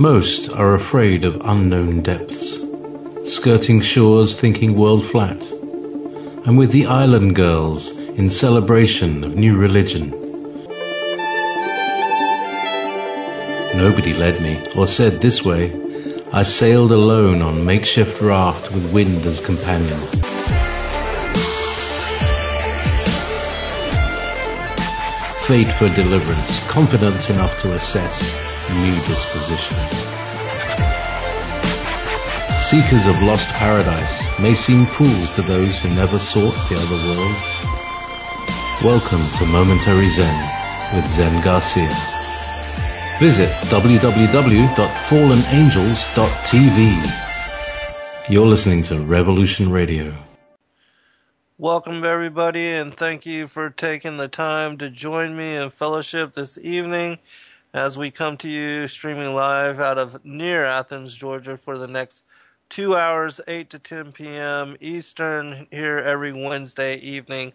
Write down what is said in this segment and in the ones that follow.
Most are afraid of unknown depths, skirting shores thinking world flat. I'm with the island girls in celebration of new religion. Nobody led me or said this way. I sailed alone on makeshift raft with wind as companion. Fate for deliverance, confidence enough to assess new disposition. Seekers of lost paradise may seem fools to those who never sought the other worlds. Welcome to Momentary Zen with Zen Garcia. Visit www.fallenangels.tv. You're listening to Revolution Radio. Welcome everybody, and thank you for taking the time to join me in fellowship this evening as we come to you streaming live out of near Athens, Georgia for the next 2 hours, 8 to 10 p.m. Eastern, here every Wednesday evening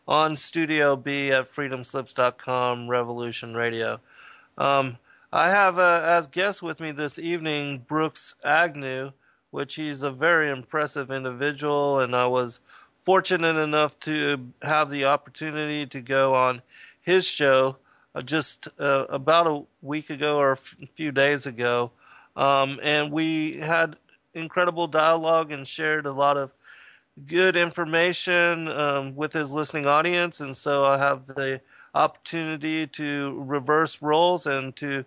on Studio B at freedomslips.com, Revolution Radio. I have as guest with me this evening Brooks Agnew, which he's a very impressive individual, and I was fortunate enough to have the opportunity to go on his show just about a week ago or a few days ago, and we had incredible dialogue and shared a lot of good information with his listening audience, and so I have the opportunity to reverse roles and to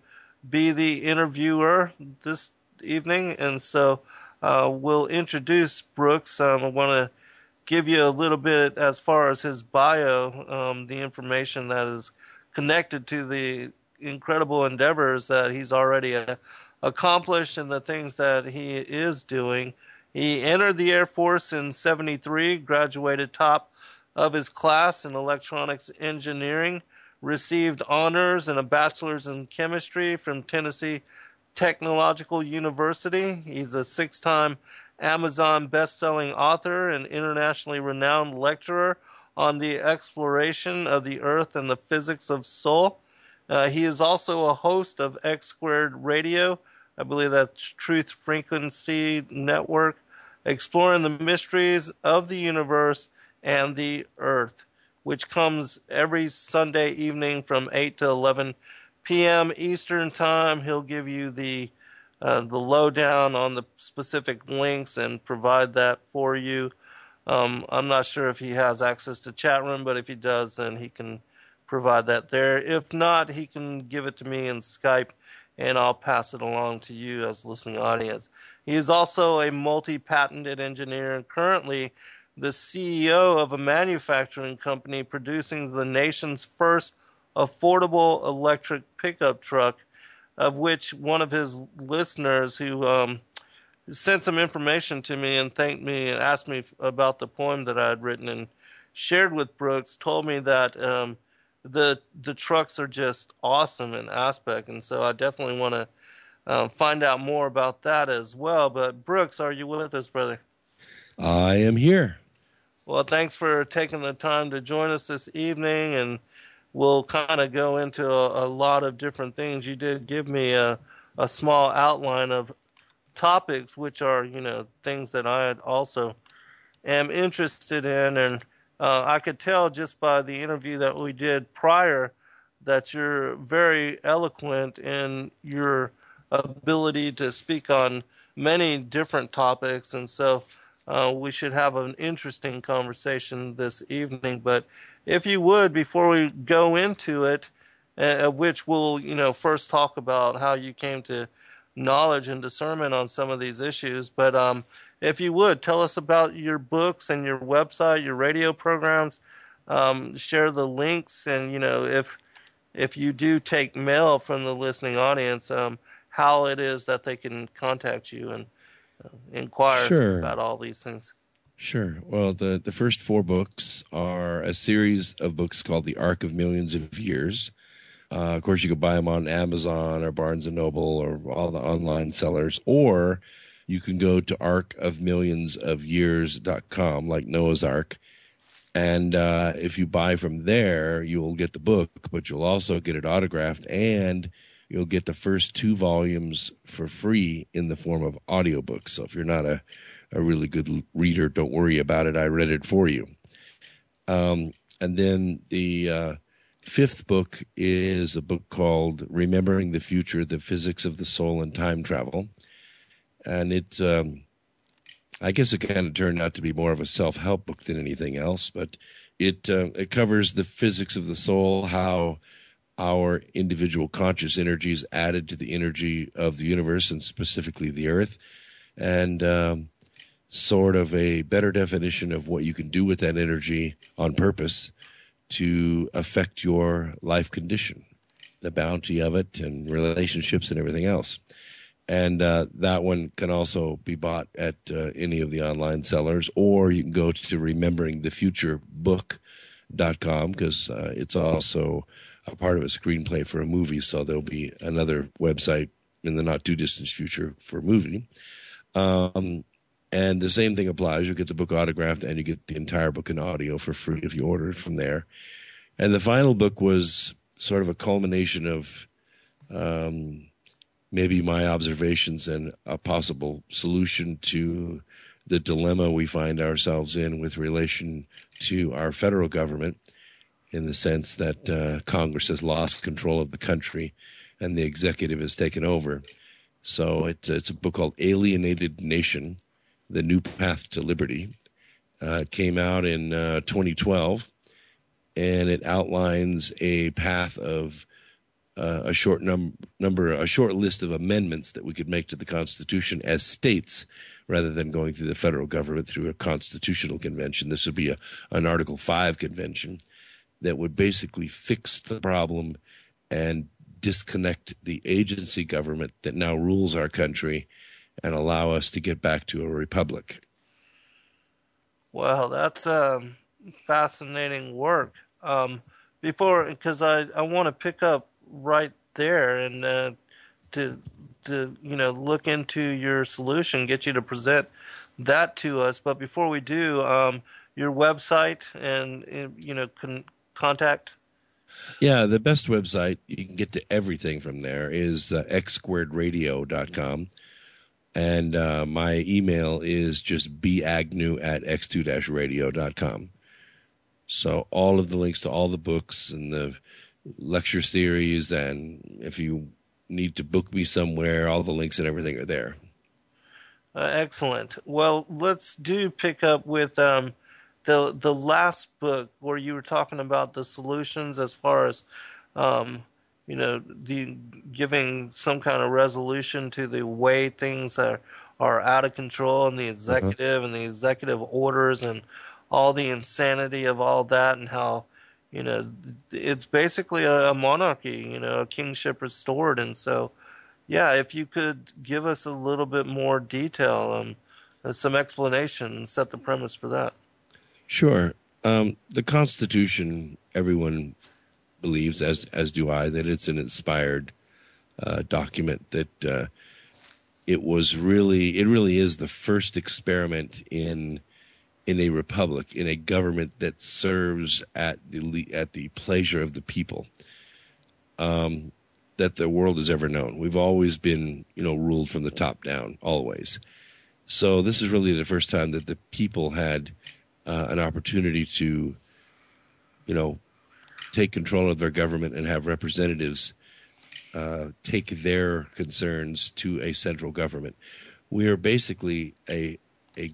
be the interviewer this evening, and so we'll introduce Brooks. I want to give you a little bit as far as his bio, the information that is connected to the incredible endeavors that he's already accomplished and the things that he is doing. He entered the Air Force in '73, graduated top of his class in electronics engineering, received honors and a bachelor's in chemistry from Tennessee Technological University. He's a 6-time Amazon best-selling author and internationally renowned lecturer on the exploration of the earth and the physics of soul. He is also a host of X2 Radio, I believe that's Truth Frequency Network, exploring the mysteries of the universe and the earth, which comes every Sunday evening from 8 to 11 p.m. Eastern Time. He'll give you the lowdown on the specific links and provide that for you. I'm not sure if he has access to chat room, but if he does, then he can provide that there. If not, he can give it to me in Skype, and I'll pass it along to you as a listening audience. He is also a multi-patented engineer and currently the CEO of a manufacturing company producing the nation's first affordable electric pickup truck, of which one of his listeners who sent some information to me and thanked me and asked me about the poem that I had written and shared with Brooks told me that the trucks are just awesome in aspect, and so I definitely want to find out more about that as well. But Brooks, are you with us, brother? I am here. Well, thanks for taking the time to join us this evening, and we'll kind of go into a lot of different things. You did give me a small outline of topics, which are, things that I also am interested in, and I could tell just by the interview that we did prior that you're very eloquent in your ability to speak on many different topics, and so we should have an interesting conversation this evening. But if you would, before we go into it, which we'll, first talk about how you came to knowledge and discernment on some of these issues. But if you would, tell us about your books and your website, your radio programs, share the links, and, if you do take mail from the listening audience, how it is that they can contact you and inquire about all these things. Sure. Well, the first 4 books are a series of books called The Arc of Millions of Years. Of course, you could buy them on Amazon or Barnes & Noble or all the online sellers, or you can go to arcofmillionsofyears.com, like Noah's Ark. And if you buy from there, you will get the book, but you'll also get it autographed, and you'll get the first 2 volumes for free in the form of audiobooks. So if you're not a really good reader, don't worry about it. I read it for you. And then the 5th book is a book called Remembering the Future, The Physics of the Soul and Time Travel. And it, I guess it kind of turned out to be more of a self-help book than anything else, but it covers the physics of the soul, how our individual conscious energy is added to the energy of the universe and specifically the earth, and sort of a better definition of what you can do with that energy on purpose to affect your life condition, the bounty of it and relationships and everything else. And that one can also be bought at any of the online sellers, or you can go to rememberingthefuturebook.com because it's also a part of a screenplay for a movie, so there'll be another website in the not-too-distant future for a movie. And the same thing applies. You get the book autographed, and you get the entire book in audio for free if you order it from there. And the final book was sort of a culmination of maybe my observations and a possible solution to the dilemma we find ourselves in with relation to our federal government, in the sense that Congress has lost control of the country and the executive has taken over. So it's a book called Alienated Nation, The New Path to Liberty. It came out in 2012, and it outlines a path of a short list of amendments that we could make to the Constitution as states, rather than going through the federal government through a constitutional convention. This would be an Article 5 convention that would basically fix the problem and disconnect the agency government that now rules our country and allow us to get back to a republic. Well, that's fascinating work. Because I want to pick up right there and to look into your solution, get you to present that to us. But before we do, your website and contact. Yeah, the best website, you can get to everything from there, is x2radio.com. And my email is just bagnew@x2-radio.com. So all of the links to all the books and the lecture series, and if you need to book me somewhere, all the links and everything are there. Excellent. Well, let's pick up with the last book where you were talking about the solutions as far as the giving some kind of resolution to the way things are out of control, and the executive and the executive orders and all the insanity of all that, and how it's basically a monarchy, a kingship restored. And so, yeah, if you could give us a little bit more detail, some explanation, and set the premise for that. Sure. The Constitution, everyone believes, as do I, that it's an inspired document, that it really is the first experiment in a republic, in a government that serves at the pleasure of the people, that the world has ever known. We've always been, ruled from the top down, always. So this is really the first time that the people had an opportunity to, take control of their government and have representatives take their concerns to a central government. We are basically a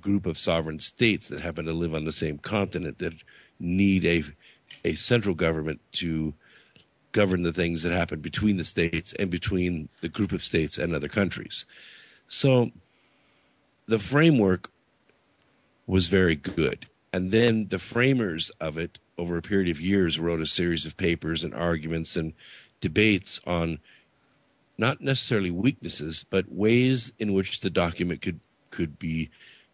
group of sovereign states that happen to live on the same continent that need a central government to govern the things that happen between the states and between the group of states and other countries. So the framework was very good. And then the framers of it, over a period of years, wrote a series of papers and arguments and debates on not necessarily weaknesses, but ways in which the document could be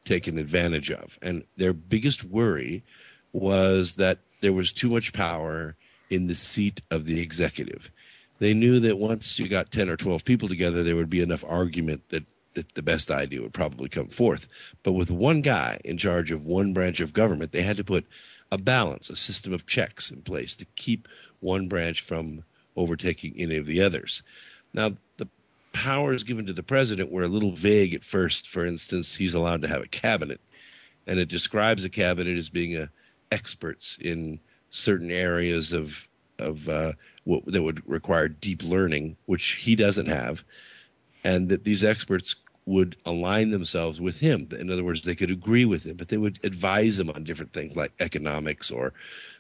taken advantage of. And their biggest worry was that there was too much power in the seat of the executive. They knew that once you got 10 or 12 people together, there would be enough argument that the best idea would probably come forth. But with one guy in charge of one branch of government, they had to put a balance, a system of checks in place to keep one branch from overtaking any of the others. Now, the powers given to the president were a little vague at first. For instance, he's allowed to have a cabinet, and it describes a cabinet as being experts in certain areas of what that would require deep learning, which he doesn't have, and that these experts would align themselves with him. In other words, they could agree with him, but they would advise him on different things like economics or,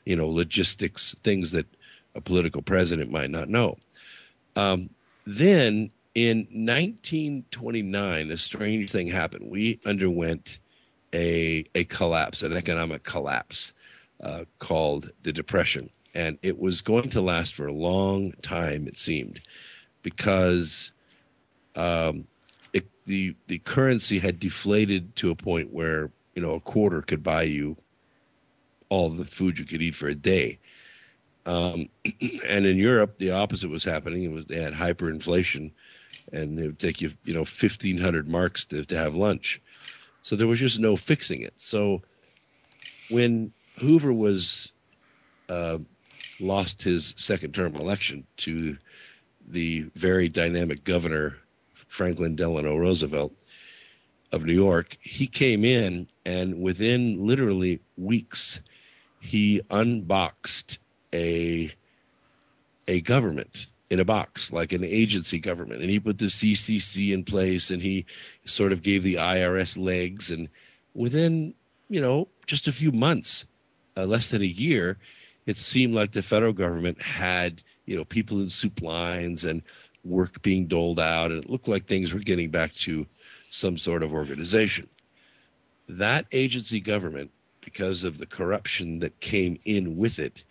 logistics, things that a political president might not know. Then in 1929, a strange thing happened. We underwent a collapse, an economic collapse called the Depression. And it was going to last for a long time, it seemed, because the currency had deflated to a point where, a quarter could buy you all the food you could eat for a day. And in Europe, the opposite was happening. They had hyperinflation, and it would take you, 1,500 marks to have lunch. So there was just no fixing it. So when Hoover lost his second-term election to the very dynamic governor, Franklin Delano Roosevelt of New York, he came in, and within literally weeks, he unboxed a government in a box, like an agency government. And he put the CCC in place, and he sort of gave the IRS legs. And within, just a few months, less than a year, it seemed like the federal government had, people in soup lines and work being doled out. And it looked like things were getting back to some sort of organization. That agency government, because of the corruption that came in with it,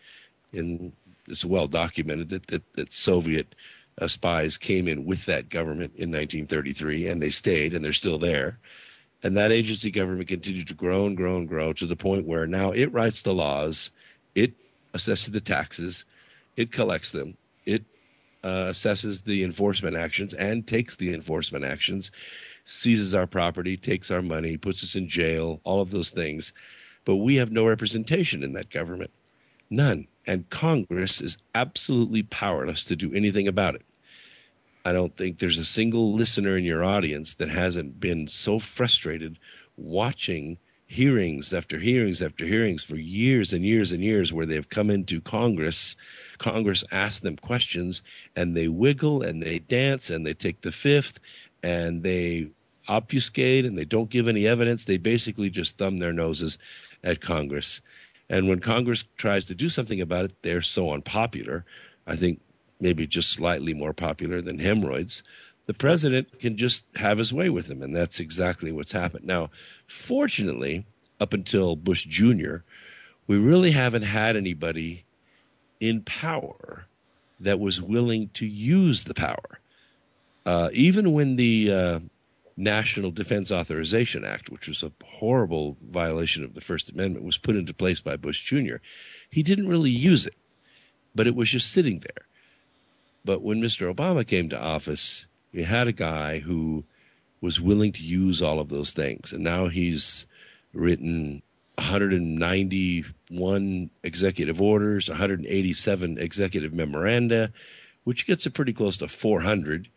and it's well documented that Soviet spies came in with that government in 1933, and they stayed, and they're still there. And that agency government continued to grow and grow and grow to the point where now it writes the laws, it assesses the taxes, it collects them, it assesses the enforcement actions and takes the enforcement actions, seizes our property, takes our money, puts us in jail, all of those things. But we have no representation in that government. None. And Congress is absolutely powerless to do anything about it. I don't think there's a single listener in your audience that hasn't been so frustrated watching hearings after hearings after hearings for years and years and years where they've come into Congress. Congress asks them questions, and they wiggle and they dance and they take the fifth and they obfuscate and they don't give any evidence. They basically just thumb their noses at Congress. And when Congress tries to do something about it, they're so unpopular. I think maybe just slightly more popular than hemorrhoids. The president can just have his way with them, and that's exactly what's happened. Now, fortunately, up until Bush Jr., we really haven't had anybody in power that was willing to use the power. Even when the National Defense Authorization Act, which was a horrible violation of the First Amendment, was put into place by Bush Jr., he didn't really use it, but it was just sitting there. But when Mr. Obama came to office, we had a guy who was willing to use all of those things. And now he's written 191 executive orders, 187 executive memoranda, which gets it pretty close to 400,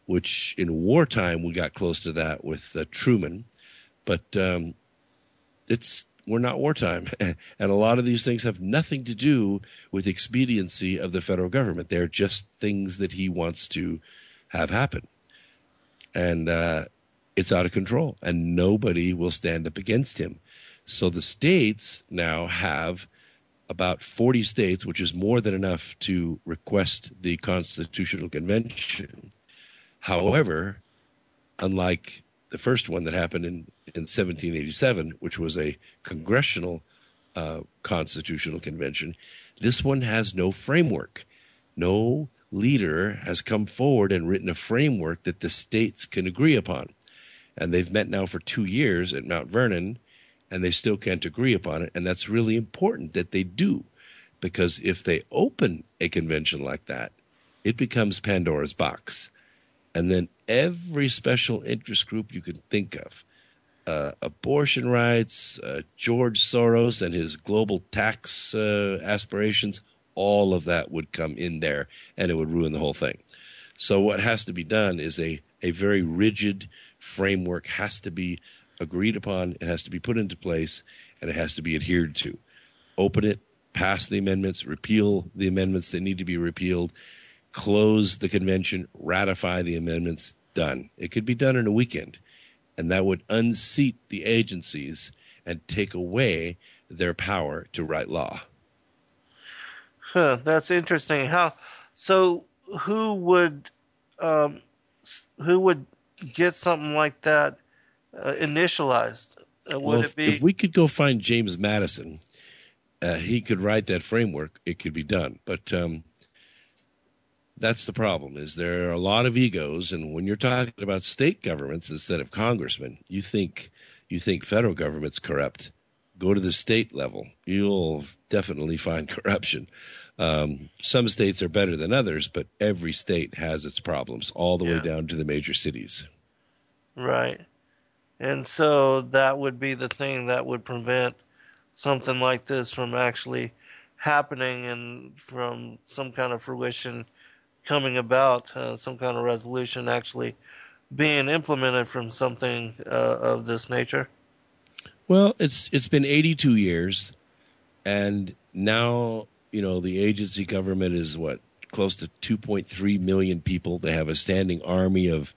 which in wartime we got close to that with Truman. But we're not wartime. And a lot of these things have nothing to do with expediency of the federal government. They're just things that he wants to have happen. And it's out of control, and nobody will stand up against him. So the states now have about 40 states, which is more than enough to request the Constitutional Convention. However, unlike the first one that happened in 1787, which was a congressional constitutional convention, this one has no framework. No leader has come forward and written a framework that the states can agree upon. And they've met now for 2 years at Mount Vernon, and they still can't agree upon it. And that's really important that they do, because if they open a convention like that, it becomes Pandora's box. And then every special interest group you can think of, abortion rights, George Soros and his global tax aspirations, all of that would come in there, and it would ruin the whole thing. So what has to be done is a very rigid framework has to be agreed upon. It has to be put into place, and it has to be adhered to. Open it, pass the amendments, repeal the amendments that need to be repealed, close the convention, ratify the amendments, done. It could be done in a weekend, and that would unseat the agencies and take away their power to write law. Huh, that's interesting. So who would um, who would get something like that initialized? Would Well, it if be we could go find James Madison, he could write that framework. It could be done. But that's the problem, is there are a lot of egos. And when you're talking about state governments instead of congressmen, you think federal government's corrupt. Go to the state level. You'll definitely find corruption. Some states are better than others, but every state has its problems all the way down to the major cities. right? And so that would be the thing that would prevent something like this from actually happening and from some kind of fruition coming about, some kind of resolution actually being implemented from something of this nature. Well, it's been 82 years, and now, the agency government is close to 2.3 million people. They have a standing army of,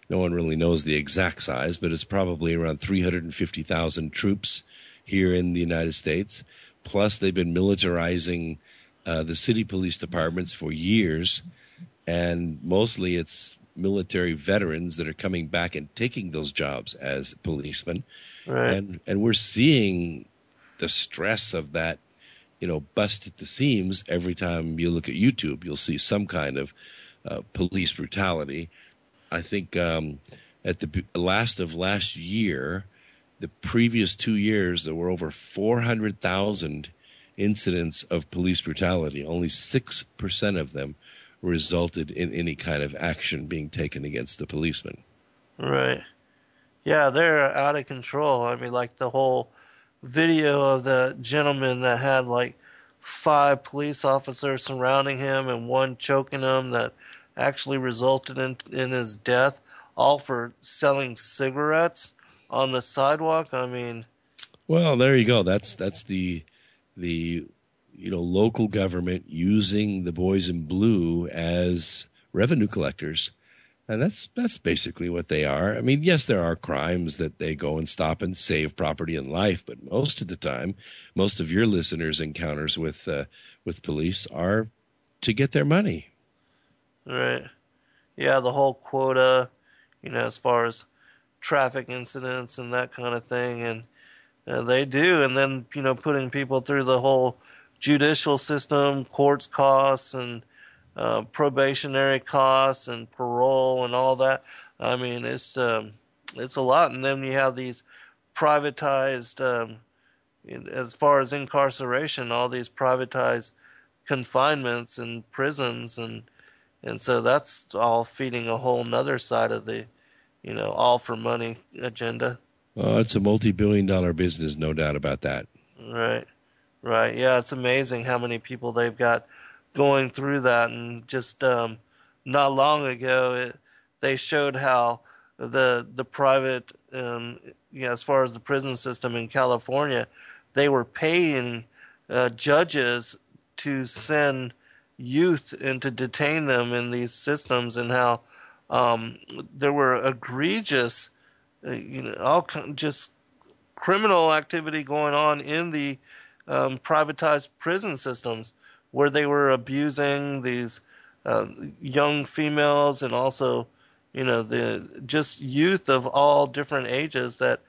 no one really knows the exact size, but it's probably around 350,000 troops here in the United States. Plus, they've been militarizing the city police departments for years, and mostly it's military veterans that are coming back and taking those jobs as policemen. Right. And we're seeing the stress of that, bust at the seams. Every time you look at YouTube, you'll see some kind of police brutality. I think at the last year, the previous 2 years, there were over 400,000 incidents of police brutality. Only 6% of them resulted in any kind of action being taken against the policeman. Right. Yeah, they're out of control. I mean, like the whole video of the gentleman that had like 5 police officers surrounding him and one choking him that actually resulted in his death, all for selling cigarettes on the sidewalk. I mean, well, there you go. That's the local government using the boys in blue as revenue collectors. And that's basically what they are. I mean, yes, there are crimes that they go and stop and save property and life, but most of the time, most of your listeners' encounters with police are to get their money. right. Yeah, the whole quota, as far as traffic incidents and that kind of thing, and they do, and then putting people through the whole judicial system, courts costs, and probationary costs, and parole, and all that. I mean, it's a lot, and then you have these privatized, as far as incarceration, all these privatized confinements and prisons, and so that's all feeding a whole nother side of the, all for money agenda. Well, it's a multi-billion-dollar business, no doubt about that. Right. Right. Yeah, it's amazing how many people they've got going through that. And just not long ago, they showed how the private, as far as the prison system in California, they were paying judges to send youth and to detain them in these systems, and how there were egregious, just criminal activity going on in the privatized prison systems, where they were abusing these young females, and also, the just youth of all different ages that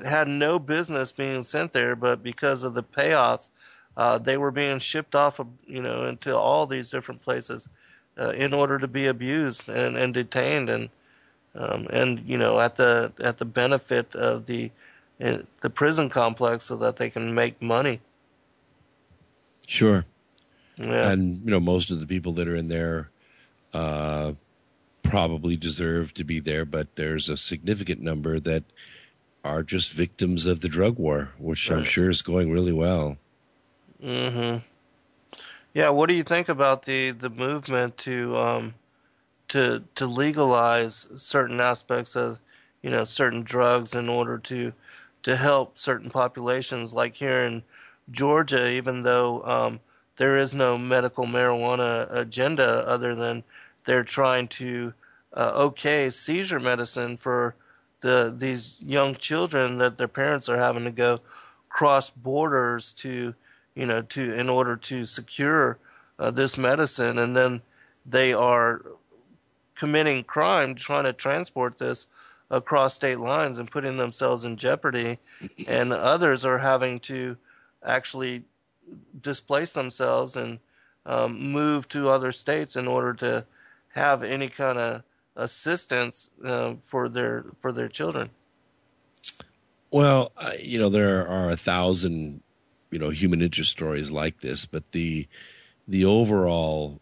had no business being sent there, but because of the payoffs, they were being shipped off, into all these different places in order to be abused and detained, and at the benefit of the prison complex, so that they can make money. Sure. Yeah. And, most of the people that are in there probably deserve to be there, but there's a significant number that are just victims of the drug war, which I'm sure is going really well. Mm-hmm. Yeah, what do you think about the movement to to legalize certain aspects of, certain drugs in order to help certain populations. Like here in Georgia, even though there is no medical marijuana agenda other than they're trying to okay seizure medicine for these young children that their parents are having to go cross borders to, in order to secure this medicine, and then they are committing crime trying to transport this across state lines and putting themselves in jeopardy, and others are having to actually displace themselves and move to other states in order to have any kind of assistance for their children. Well, there are 1,000, human interest stories like this, but the overall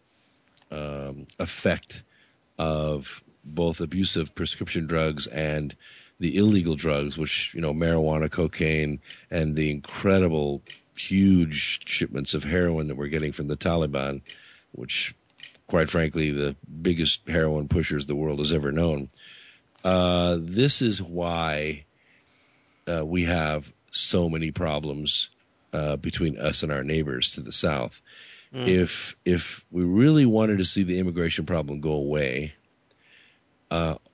effect of both abusive prescription drugs and the illegal drugs, which, marijuana, cocaine, and the incredible huge shipments of heroin that we're getting from the Taliban, which, quite frankly, the biggest heroin pushers the world has ever known. This is why we have so many problems between us and our neighbors to the south. If we really wanted to see the immigration problem go away,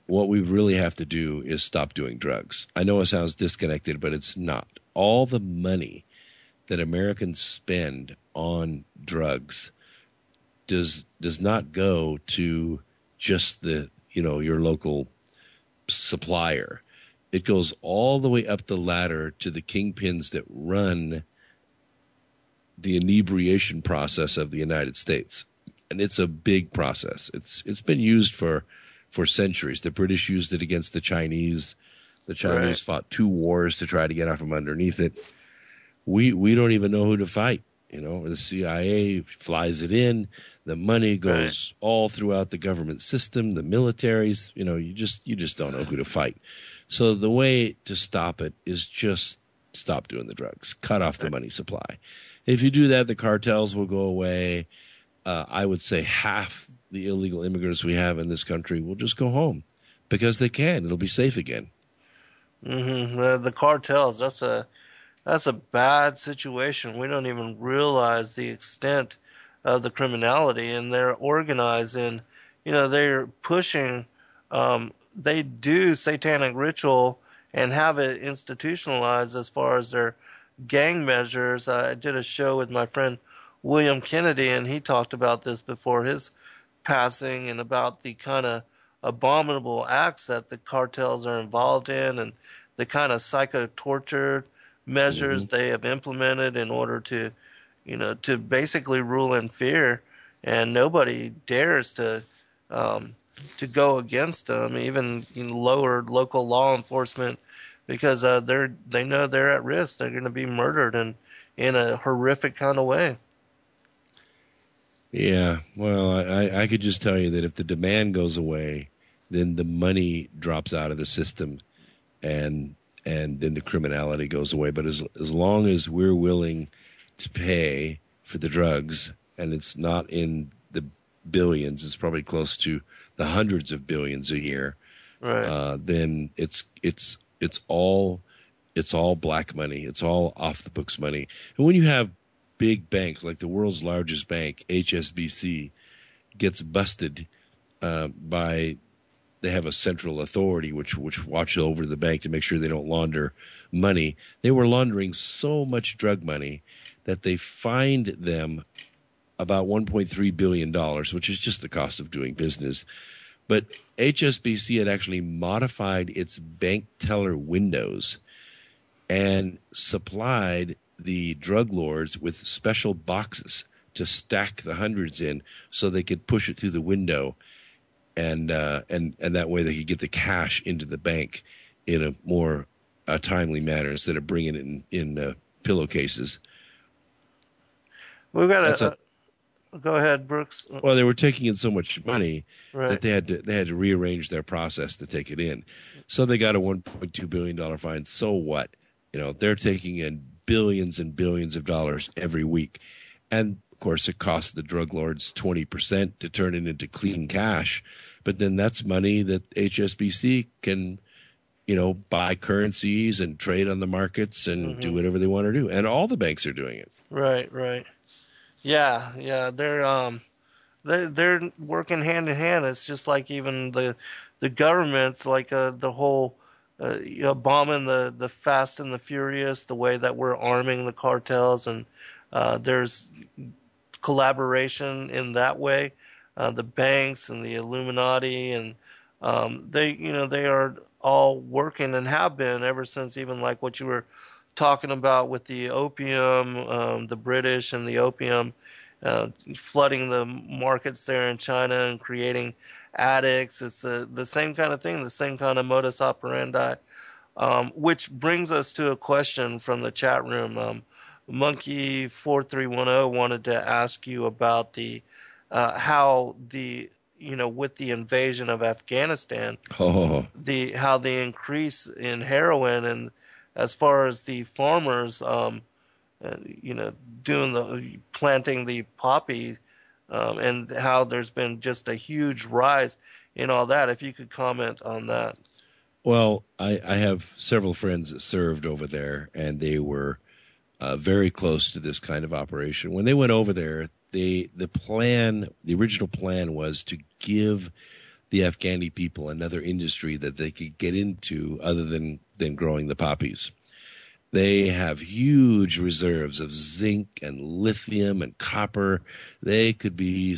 what we really have to do is stop doing drugs. I know it sounds disconnected, but it's not. All the money that Americans spend on drugs does not go to just the, your local supplier. It goes all the way up the ladder to the kingpins that run the inebriation process of the United States. And it's a big process. It's been used for centuries. The British used it against the Chinese. The Chinese fought 2 wars to try to get out from underneath it. We don't even know who to fight. The CIA flies it in. The money goes all throughout the government system, the militaries. You just don't know who to fight. So the way to stop it is just stop doing the drugs. Cut off the money supply. If you do that, the cartels will go away. I would say half the illegal immigrants we have in this country will just go home because they can. It'll be safe again. The cartels, that's a bad situation. We don't even realize the extent of the criminality, and they're organized and, they're pushing, they do satanic ritual and have it institutionalized as far as their gang measures. I did a show with my friend William Kennedy, and he talked about this before his passing and about the kind of abominable acts that the cartels are involved in and the kind of psycho-torture measures they have implemented in order to, to basically rule in fear, and nobody dares to go against them, even lower local law enforcement, because they know they're at risk. They're going to be murdered in a horrific kind of way. Yeah, well, I could just tell you that if the demand goes away, then the money drops out of the system, and then the criminality goes away. But as long as we're willing to pay for the drugs, and it's not in the billions, it's probably close to the hundreds of billions a year, then it's all black money. It's all off the books money. And when you have big banks like the world's largest bank, HSBC, gets busted they have a central authority which watches over the bank to make sure they don't launder money. They were laundering so much drug money that they fined them about $1.3 billion, which is just the cost of doing business. But HSBC had actually modified its bank teller windows and supplied the drug lords with special boxes to stack the hundreds in so they could push it through the window, and that way they could get the cash into the bank in a more timely manner instead of bringing it in pillowcases. We've got go ahead, Brooks. Well, they were taking in so much money that they had to rearrange their process to take it in. So they got a $1.2 billion fine. So what? They're taking in billions and billions of dollars every week. And, of course, it costs the drug lords 20% to turn it into clean cash. but then that's money that HSBC can, buy currencies and trade on the markets and do whatever they want to do. And all the banks are doing it. Right, right. Yeah. They're working hand in hand. It's just like even the governments, like the whole bombing the Fast and the Furious, the way that we're arming the cartels, and there's collaboration in that way. The banks and the Illuminati, and they are all working and have been ever since, even like what you were talking about with the opium, the British and the opium, flooding the markets there in China and creating addicts. It's the same kind of thing, the same kind of modus operandi. Which brings us to a question from the chat room. Monkey4310 wanted to ask you about the how the with the invasion of Afghanistan, how the increase in heroin, and as far as the farmers, planting the poppy, and how there's been just a huge rise in all that. If you could comment on that. Well, I have several friends that served over there, and they were very close to this kind of operation. When they went over there, the original plan was to give the Afghani people another industry that they could get into other than growing the poppies. They have huge reserves of zinc and lithium and copper. They could be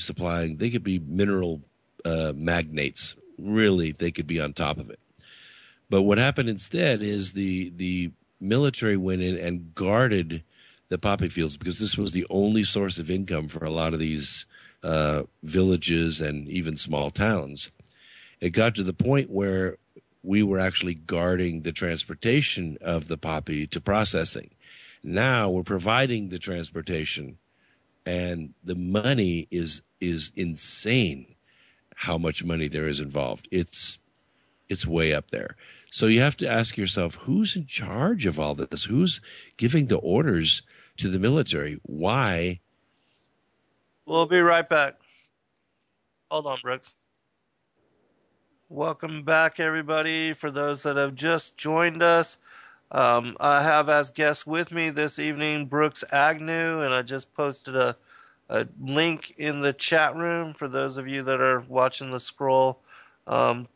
mineral magnates. Really, they could be on top of it. But what happened instead is the military went in and guarded the poppy fields, because this was the only source of income for a lot of these villages and even small towns. It got to the point where we were actually guarding the transportation of the poppy to processing. Now we're providing the transportation, and the money is insane how much money there is involved. It's way up there. So you have to ask yourself, who's in charge of all this? Who's giving the orders to the military? Why? We'll be right back. Hold on, Brooks. Welcome back, everybody. For those that have just joined us, I have as guest with me this evening Brooks Agnew, and I just posted a link in the chat room for those of you that are watching the scroll,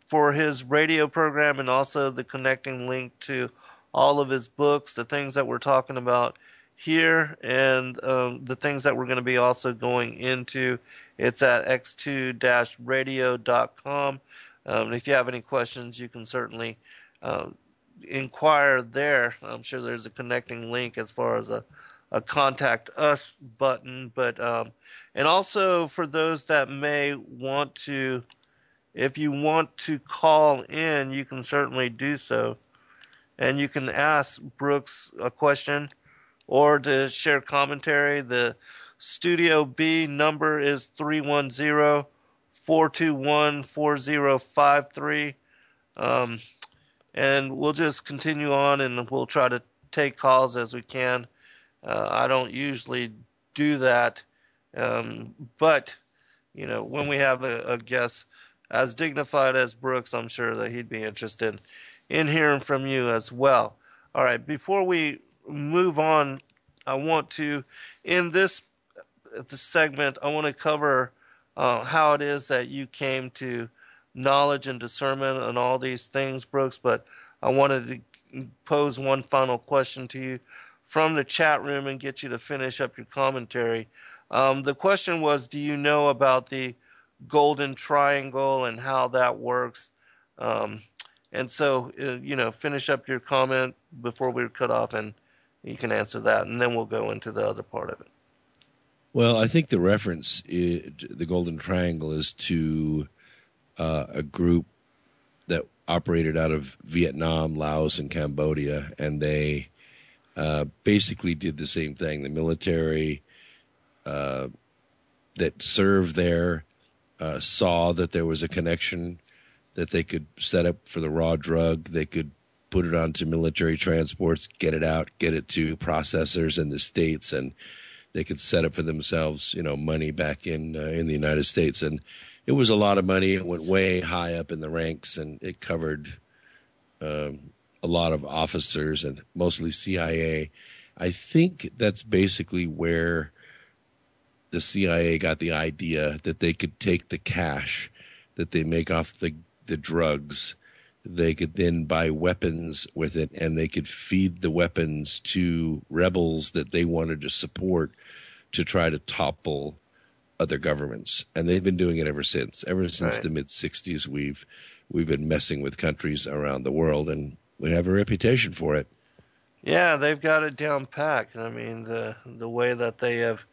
for his radio program, and also the connecting link to all of his books, the things that we're talking about here, and the things that we're going to be also going into. It's at x2-radio.com. If you have any questions, you can certainly inquire there. I'm sure there's a connecting link as far as a contact us button. But and also for those that may want to, if you want to call in, you can certainly do so. And you can ask Brooks a question or to share commentary. The Studio B number is 310-421-4053. And we'll just continue on, and we'll try to take calls as we can. I don't usually do that. But, when we have a guest as dignified as Brooks, I'm sure that he'd be interested in hearing from you as well. All right, before we move on, I want to, in this segment, I want to cover how it is that you came to knowledge and discernment and all these things, Brooks, but I wanted to pose one final question to you from the chat room and get you to finish up your commentary. The question was, do you know about the Golden Triangle and how that works? And so, finish up your comment before we're cut off, and you can answer that, and then we'll go into the other part of it. Well, I think the reference, the Golden Triangle, is to a group that operated out of Vietnam, Laos, and Cambodia, and they basically did the same thing. The military that served there saw that there was a connection that they could set up for the raw drug. They could put it onto military transports, get it out, get it to processors in the States, and they could set up for themselves, money back in the United States. And it was a lot of money. It went way high up in the ranks, and it covered a lot of officers and mostly CIA. I think that's basically where the CIA got the idea that they could take the cash that they make off the drugs. They could then buy weapons with it, and they could feed the weapons to rebels that they wanted to support to try to topple other governments. And they've been doing it ever since. Ever since the mid-'60s, we've been messing with countries around the world, and we have a reputation for it. Yeah, they've got it down packed. I mean, the way that they have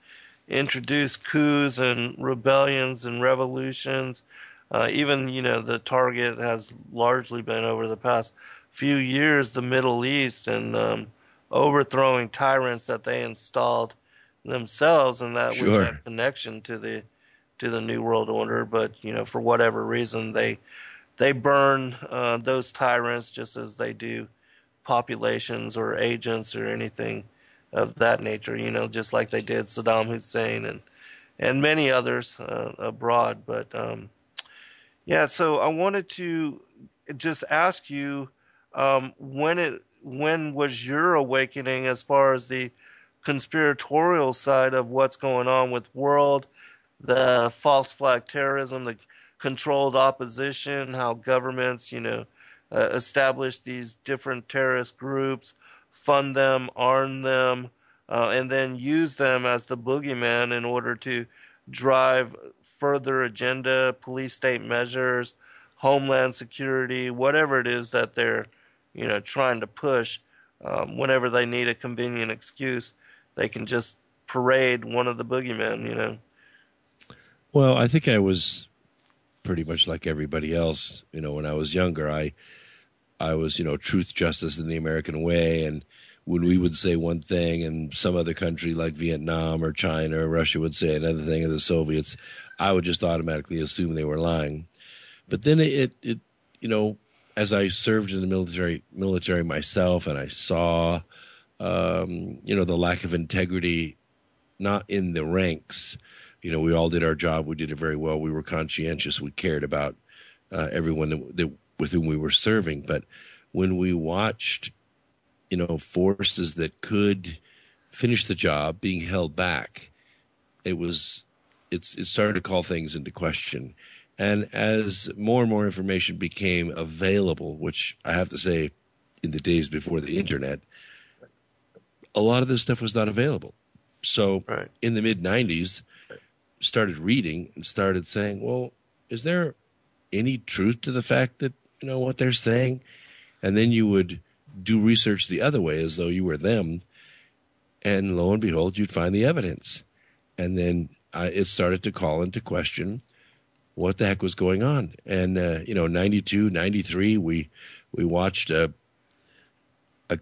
introduced coups and rebellions and revolutions, even, the target has largely been over the past few years the Middle East, and overthrowing tyrants that they installed themselves, and that which had connection to the New World Order. But for whatever reason, they burn those tyrants just as they do populations or agents or anything of that nature. Just like they did Saddam Hussein and many others abroad. But so I wanted to just ask you, when was your awakening as far as the conspiratorial side of what's going on with world, the false flag terrorism, the controlled opposition, how governments, establish these different terrorist groups, fund them, arm them, and then use them as the boogeyman in order to drive further agenda, police state measures, homeland security, whatever it is that they're, trying to push. Whenever they need a convenient excuse, they can just parade one of the boogeymen, Well, I think I was pretty much like everybody else. When I was younger, I was, truth, justice, and the American way. And when we would say one thing and some other country like Vietnam or China or Russia would say another thing, or the Soviets, I would just automatically assume they were lying. But then it as I served in the military myself, and I saw, the lack of integrity, not in the ranks. We all did our job. We did it very well. We were conscientious. We cared about everyone with whom we were serving. But when we watched, forces that could finish the job being held back, it started to call things into question. And as more and more information became available, which I have to say, in the days before the internet, a lot of this stuff was not available. So in the mid-'90s, started reading and started saying, well, is there any truth to the fact that, what they're saying? And then you would do research the other way as though you were them. And lo and behold, you'd find the evidence. And then it started to call into question what the heck was going on. And, 92, 93, we watched a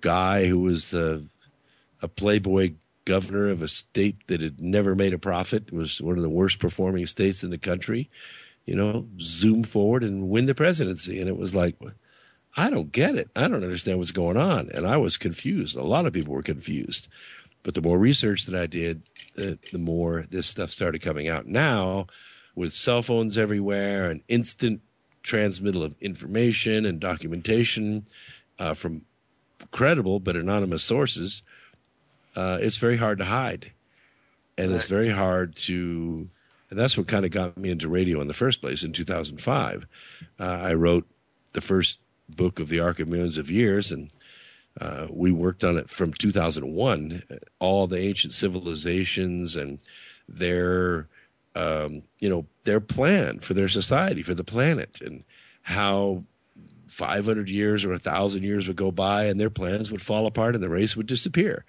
guy who was a playboy governor of a state that had never made a profit. It was one of the worst performing states in the country, zoom forward and win the presidency. And it was like, I don't get it. I don't understand what's going on. And I was confused. A lot of people were confused. But the more research that I did, the more this stuff started coming out. Now, with cell phones everywhere and instant transmittal of information and documentation from credible but anonymous sources, it's very hard to hide. And it's very hard to – and that's what kind of got me into radio in the first place in 2005. I wrote the first book of the Arc of Millions of Years, and we worked on it from 2001, all the ancient civilizations and their plan for their society, for the planet, and how 500 years or 1,000 years would go by and their plans would fall apart and the race would disappear.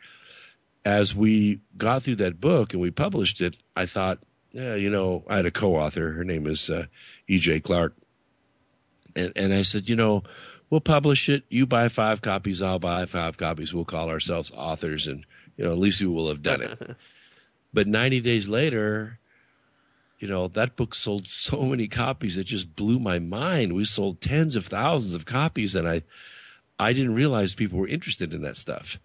As we got through that book and we published it, I thought, I had a co-author. Her name is E.J. Clark. And I said, we'll publish it. You buy 5 copies. I'll buy 5 copies. We'll call ourselves authors, and, at least we will have done it. But 90 days later, that book sold so many copies, it just blew my mind. We sold tens of thousands of copies, and I didn't realize people were interested in that stuff.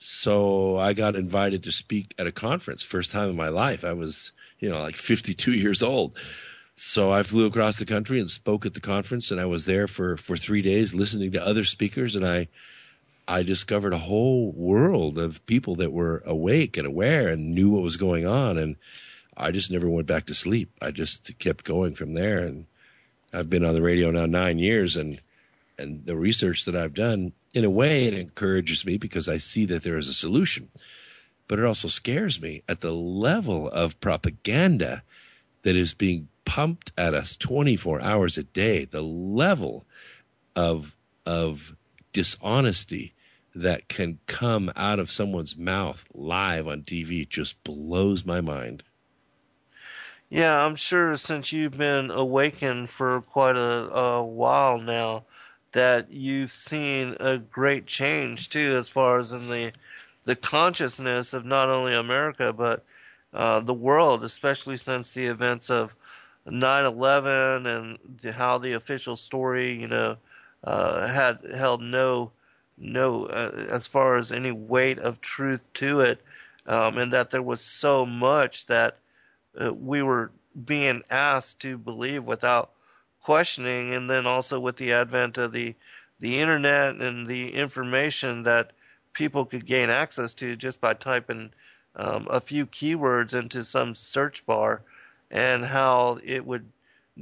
So I got invited to speak at a conference, first time in my life. I was, like 52 years old. So I flew across the country and spoke at the conference, and I was there for 3 days listening to other speakers, and I discovered a whole world of people that were awake and aware and knew what was going on, and I just never went back to sleep. I just kept going from there, and I've been on the radio now 9 years, and the research that I've done, in a way, it encourages me because I see that there is a solution. But it also scares me at the level of propaganda that is being pumped at us 24 hours a day, the level of dishonesty that can come out of someone's mouth live on TV just blows my mind. Yeah, I'm sure since you've been awakened for quite a while now, that you've seen a great change too, as far as in the consciousness of not only America but the world, especially since the events of 9/11 and how the official story, had held no as far as any weight of truth to it, and that there was so much that we were being asked to believe without questioning, and then also with the advent of the internet and the information that people could gain access to just by typing a few keywords into some search bar, and how it would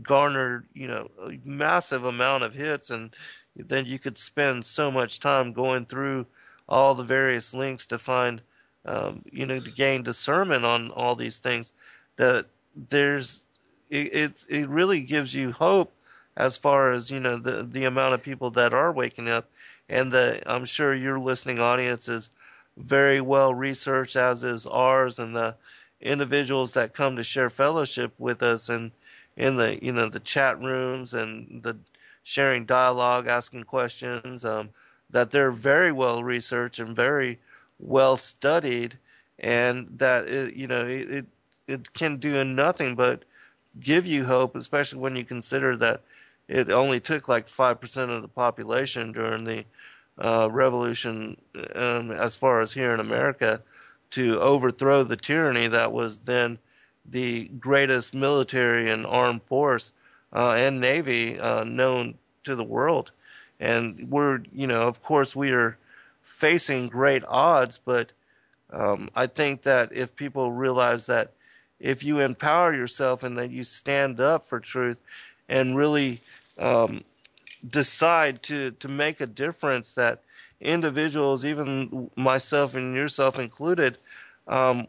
garner a massive amount of hits, and then you could spend so much time going through all the various links to find to gain discernment on all these things, that it really gives you hope as far as the amount of people that are waking up, and I'm sure your listening audience is very well researched, as is ours, and the individuals that come to share fellowship with us, and in the chat rooms and the sharing dialogue, asking questions, that they're very well researched and very well studied, and that it can do nothing but give you hope, especially when you consider that it only took like 5% of the population during the revolution, as far as here in America, to overthrow the tyranny that was then the greatest military and armed force and navy known to the world. And we're, of course, we are facing great odds, but I think that if people realize that if you empower yourself and that you stand up for truth and really decide to make a difference, that individuals, even myself and yourself included,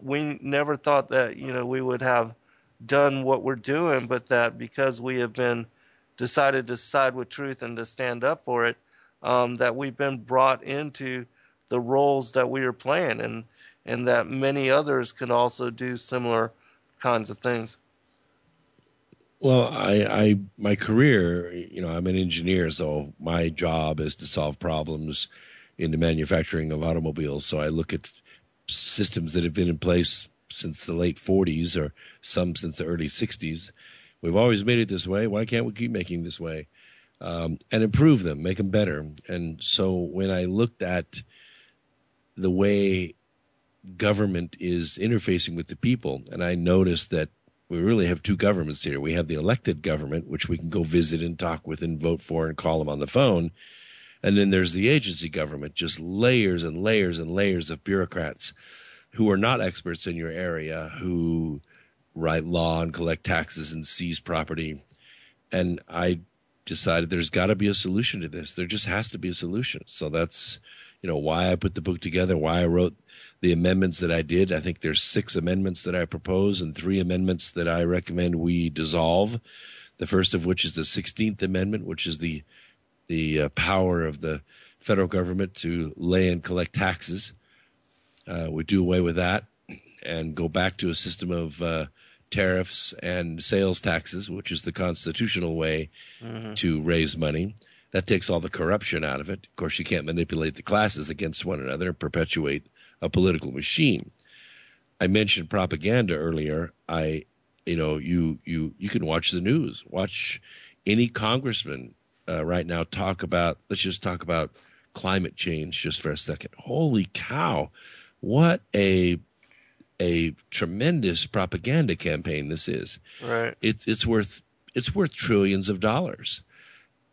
we never thought that we would have done what we're doing, but that because we have been decided to side with truth and to stand up for it, that we've been brought into the roles that we are playing, and that many others can also do similar kinds of things. Well, my career, I'm an engineer, so my job is to solve problems in the manufacturing of automobiles. So I look at systems that have been in place since the late 40s, or some since the early 60s. We've always made it this way. Why can't we keep making this way? And improve them, make them better. And so when I looked at the way government is interfacing with the people, and I noticed that we really have two governments here. We have the elected government, which we can go visit and talk with and vote for and call them on the phone. And then there's the agency government, just layers and layers and layers of bureaucrats who are not experts in your area, who write law and collect taxes and seize property. And I decided there's got to be a solution to this. There just has to be a solution. So that's, why I put the book together, why I wrote the amendments that I did. I think there's 6 amendments that I propose and 3 amendments that I recommend we dissolve. The first of which is the 16th Amendment, which is the power of the federal government to lay and collect taxes. We do away with that and go back to a system of tariffs and sales taxes, which is the constitutional way to raise money. That takes all the corruption out of it. Of course, you can't manipulate the classes against one another and perpetuate a political machine. I mentioned propaganda earlier. You can watch the news. Watch any congressman right now talk about. Let's just talk about climate change just for a second. Holy cow! What a tremendous propaganda campaign this is. Right. It's worth it's worth trillions of dollars.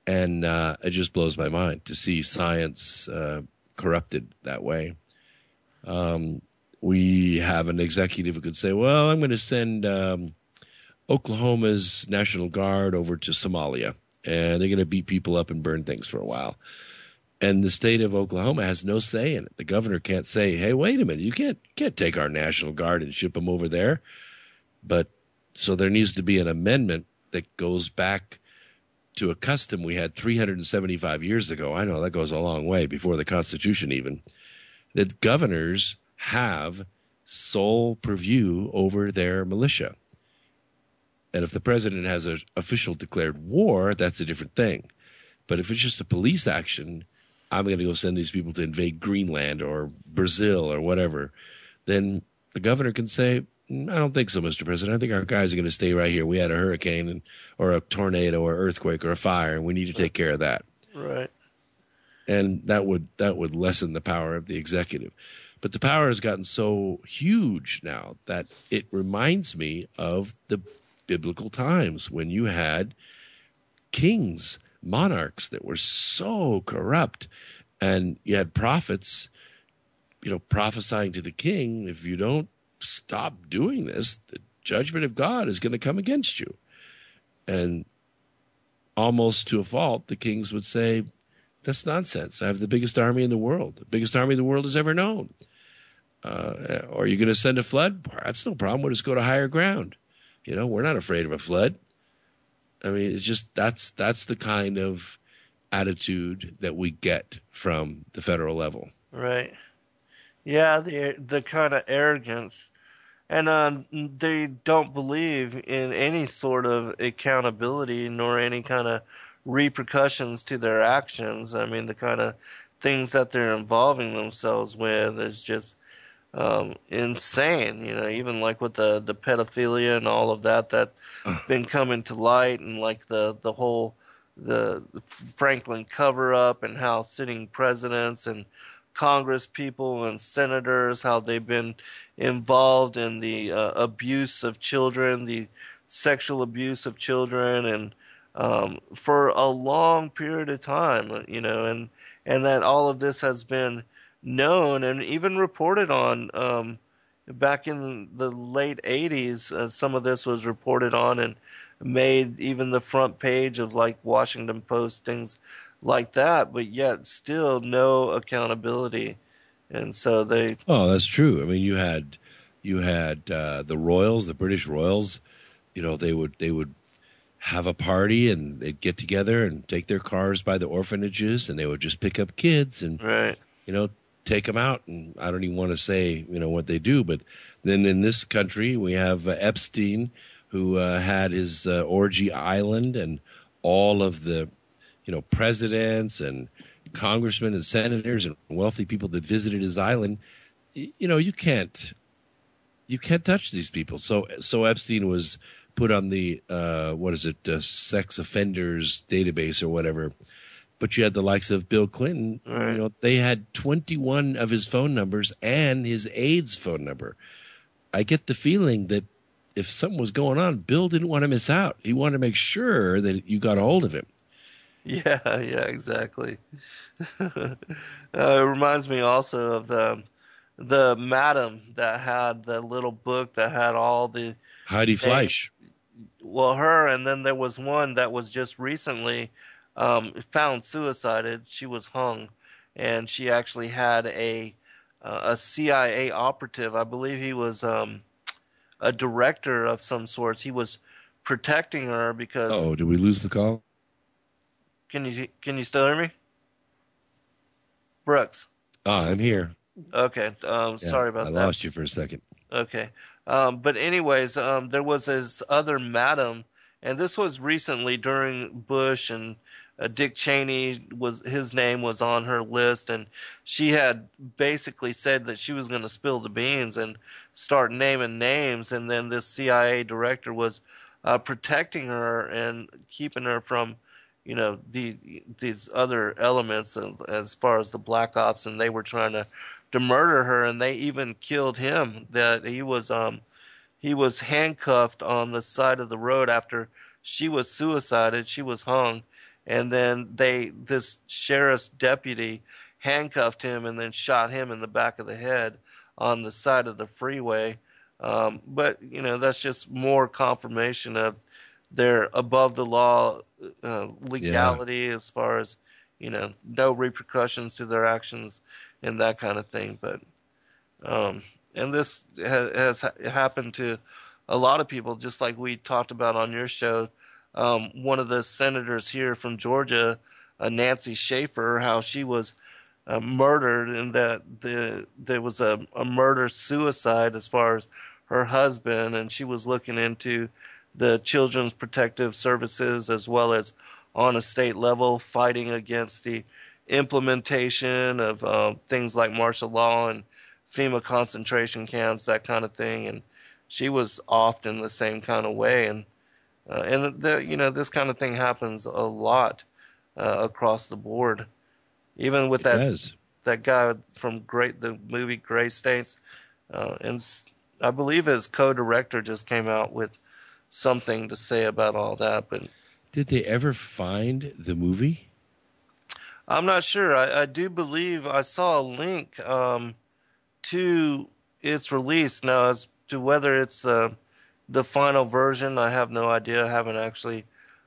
And it just blows my mind to see science corrupted that way. We have an executive who could say, well, I'm going to send Oklahoma's National Guard over to Somalia, and they're going to beat people up and burn things for a while. And the state of Oklahoma has no say in it. The governor can't say, hey, wait a minute, you can't take our National Guard and ship them over there. But so there needs to be an amendment that goes back to a custom we had 375 years ago. I know that goes a long way, before the Constitution even, that governors have sole purview over their militia. And if the president has an official declared war, that's a different thing. But if it's just a police action, I'm going to go send these people to invade Greenland or Brazil or whatever, then the governor can say, I don't think so, Mr. President. I think our guys are going to stay right here. We had a hurricane or a tornado or earthquake or a fire, and we need to take care of that. Right. And that would lessen the power of the executive. But the power has gotten so huge now that it reminds me of the biblical times when you had kings, monarchs that were so corrupt, and you had prophets, prophesying to the king, if you don't stop doing this, the judgment of God is going to come against you. And almost to a fault, the kings would say, that's nonsense. I have the biggest army in the world. The biggest army the world has ever known. Are you going to send a flood? That's no problem. We'll just go to higher ground. We're not afraid of a flood. I mean, it's just that's the kind of attitude that we get from the federal level. Right. Yeah, the kind of arrogance. And they don't believe in any sort of accountability nor any kind of repercussions to their actions. I mean, the kind of things that they're involving themselves with is just insane. Even like with the pedophilia and all of that's been coming to light, and like the whole the Franklin cover-up, and how sitting presidents and Congress people and senators, how they've been involved in the abuse of children, the sexual abuse of children, and for a long period of time, and that all of this has been known and even reported on back in the late 80s. Some of this was reported on and made even the front page of like Washington Post, things like that, but yet still no accountability. And so that's true. I mean, you had the royals, the British royals, they would have a party, and they'd get together and take their cars by the orphanages, and they would just pick up kids and right. Take them out. And I don't even want to say what they do, but then in this country we have Epstein, who had his orgy island, and all of the presidents and congressmen and senators and wealthy people that visited his island. You can't touch these people. So Epstein was put on the sex offenders database or whatever. But you had the likes of Bill Clinton. Right. They had 21 of his phone numbers and his aide's phone number. I get the feeling that if something was going on, Bill didn't want to miss out. He wanted to make sure that you got a hold of him. Yeah, exactly. It reminds me also of the madam that had the little book that had all the Heidi Fleisch. Well, her, and then there was one that was just recently found suicided. She was hung, and she actually had a CIA operative. I believe he was a director of some sorts. He was protecting her because. Oh, did we lose the call? Can you still hear me, Brooks? I'm here. Okay. Sorry about that. I lost you for a second. Okay. But anyways, there was this other madam, and this was recently during Bush, and Dick Cheney his name was on her list, and she had basically said that she was going to spill the beans and start naming names, and then this CIA director was protecting her and keeping her from these other elements as far as the black ops, and they were trying to murder her, and they even killed him. That he was handcuffed on the side of the road after she was suicided. She was hung. And then this sheriff's deputy handcuffed him and then shot him in the back of the head on the side of the freeway. But, that's just more confirmation of their above the law legality as far as, no repercussions to their actions and that kind of thing. But, and this has happened to a lot of people, just like we talked about on your show. One of the senators here from Georgia, Nancy Schaefer, how she was murdered, and that there was a murder-suicide as far as her husband, and she was looking into the Children's Protective Services as well as on a state level fighting against the implementation of things like martial law and FEMA concentration camps, that kind of thing. And she was often the same kind of way. And this kind of thing happens a lot across the board. Even with that guy from the movie Gray States, and I believe his co-director just came out with something to say about all that. But did they ever find the movie? I'm not sure. I do believe I saw a link to its release. Now, as to whether it's the final version, I have no idea. I haven't actually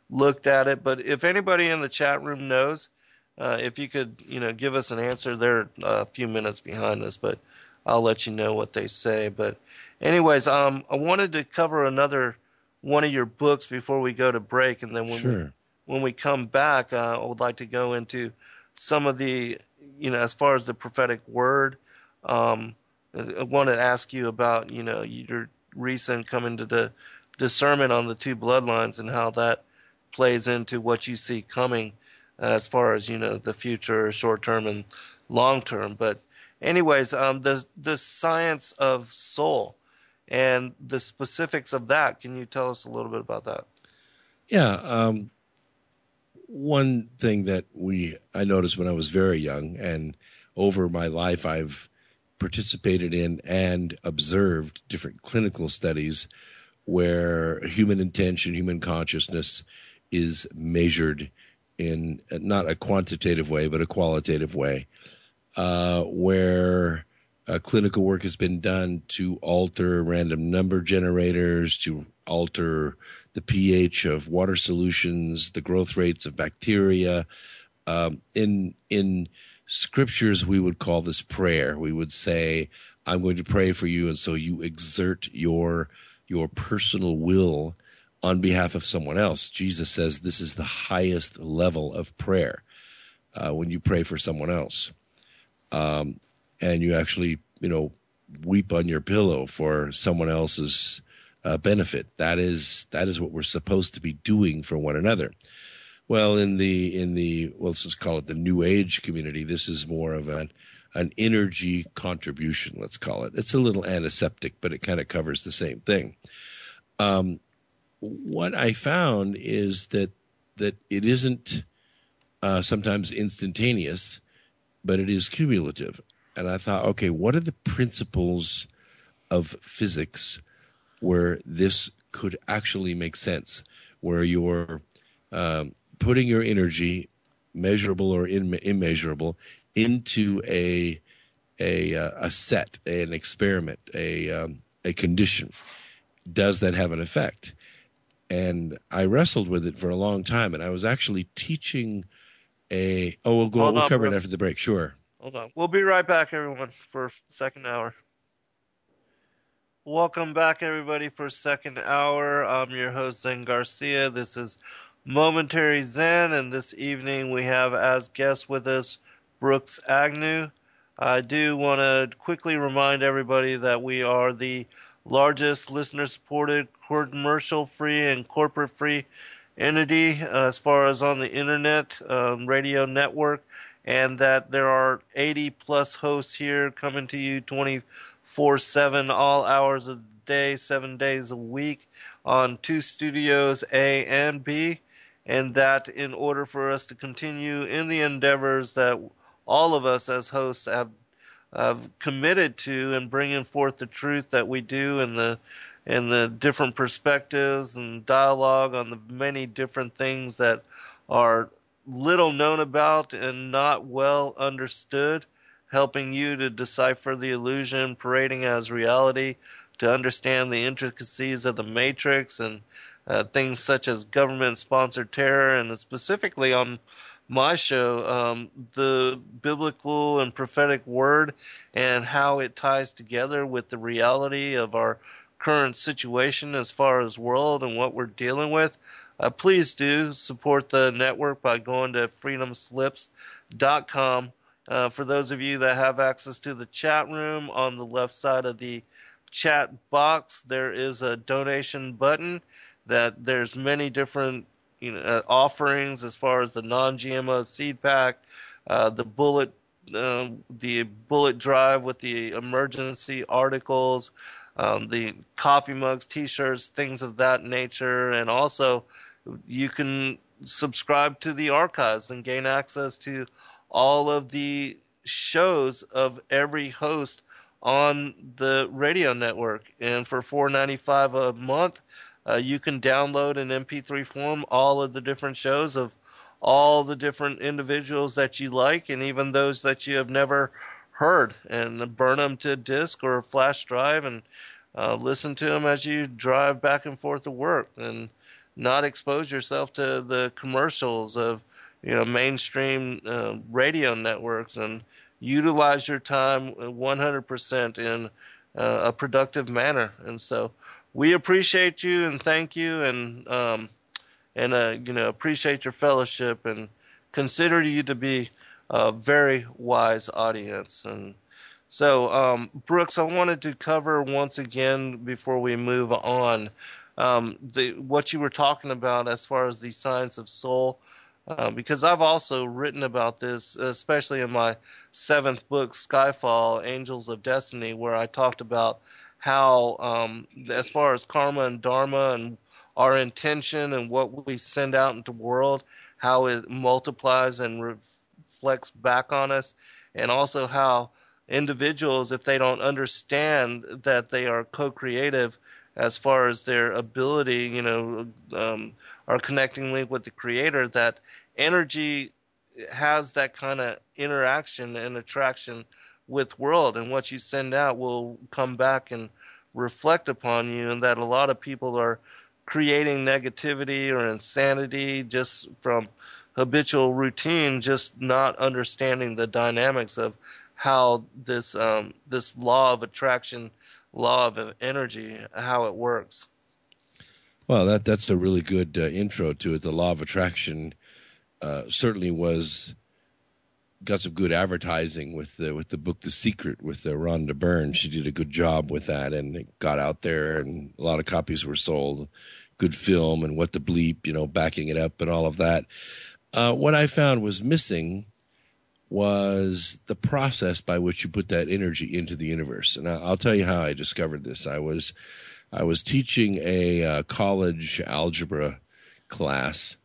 looked at it. But if anybody in the chat room knows, if you could, give us an answer. They're a few minutes behind us, but I'll let you know what they say. But anyways, I wanted to cover another one of your books before we go to break, and then when we come back, I would like to go into some of the, as far as the prophetic word. I want to ask you about, your recent coming to the discernment on the two bloodlines and how that plays into what you see coming as far as, the future, short term and long term. But anyways, the science of soul and the specifics of that. Can you tell us a little bit about that? Yeah. One thing that I noticed when I was very young, and over my life I've participated in and observed different clinical studies where human intention, human consciousness is measured in not a quantitative way, but a qualitative way, where clinical work has been done to alter random number generators, to alter the pH of water solutions, the growth rates of bacteria. In scriptures, we would call this prayer. We would say, I'm going to pray for you, and so you exert your personal will on behalf of someone else. Jesus says this is the highest level of prayer when you pray for someone else. And you actually, weep on your pillow for someone else's benefit. That is what we're supposed to be doing for one another. Well, in the let's just call it the New Age community, this is more of an energy contribution. Let's call it. It's a little antiseptic, but it kind of covers the same thing. What I found is that it isn't sometimes instantaneous, but it is cumulative. And I thought, okay, what are the principles of physics where this could actually make sense, where you're putting your energy, measurable or immeasurable, into a set, an experiment, a condition? Does that have an effect? And I wrestled with it for a long time, and I was actually teaching we'll cover it after the break. Sure. Hold on. We'll be right back, everyone, for second hour. Welcome back, everybody, for second hour. I'm your host, Zen Garcia. This is Momentary Zen, and this evening we have as guest with us Brooks Agnew. I do want to quickly remind everybody that we are the largest listener-supported, commercial-free, and corporate-free entity as far as on the internet radio network, and that there are 80-plus hosts here coming to you 24/7, all hours of the day, 7 days a week on two studios, A and B, and that in order for us to continue in the endeavors that all of us as hosts have committed to and bringing forth the truth that we do and the different perspectives and dialogue on the many different things that are little known about and not well understood, helping you to decipher the illusion parading as reality, to understand the intricacies of the matrix and things such as government-sponsored terror, and specifically on my show, the biblical and prophetic word and how it ties together with the reality of our current situation as far as world and what we're dealing with. Please do support the network by going to freedomslips.com. For those of you that have access to the chat room, on the left side of the chat box, there is a donation button that there's many different offerings as far as the non-GMO seed pack, the bullet drive with the emergency articles, the coffee mugs, t-shirts, things of that nature. And also you can subscribe to the archives and gain access to all of the shows of every host on the radio network. And for $4.95 a month, you can download in MP3 form all of the different shows of all the different individuals that you like, and even those that you have never heard, and burn them to disk or flash drive and listen to them as you drive back and forth to work, and not expose yourself to the commercials of mainstream radio networks, and utilize your time 100% in a productive manner. And so we appreciate you and thank you, and appreciate your fellowship and consider you to be a very wise audience. And so, Brooks, I wanted to cover once again before we move on what you were talking about as far as the science of soul, because I've also written about this, especially in my 7th book, Skyfall, Angels of Destiny, where I talked about how, as far as karma and dharma and our intention and what we send out into the world, how it multiplies and reflects back on us, and also how individuals, if they don't understand that they are co-creative as far as their ability, our connecting link with the Creator, that energy has that kind of interaction and attraction with world, and what you send out will come back and reflect upon you, and that a lot of people are creating negativity or insanity just from habitual routine, just not understanding the dynamics of how this law of attraction, law of energy, how it works. Well, that's a really good intro to it. The law of attraction certainly got some good advertising with the book The Secret with Rhonda Byrne. She did a good job with that, and it got out there, and a lot of copies were sold. Good film, and What the Bleep, backing it up and all of that. What I found was missing was the process by which you put that energy into the universe. And I'll tell you how I discovered this. I was teaching a college algebra class,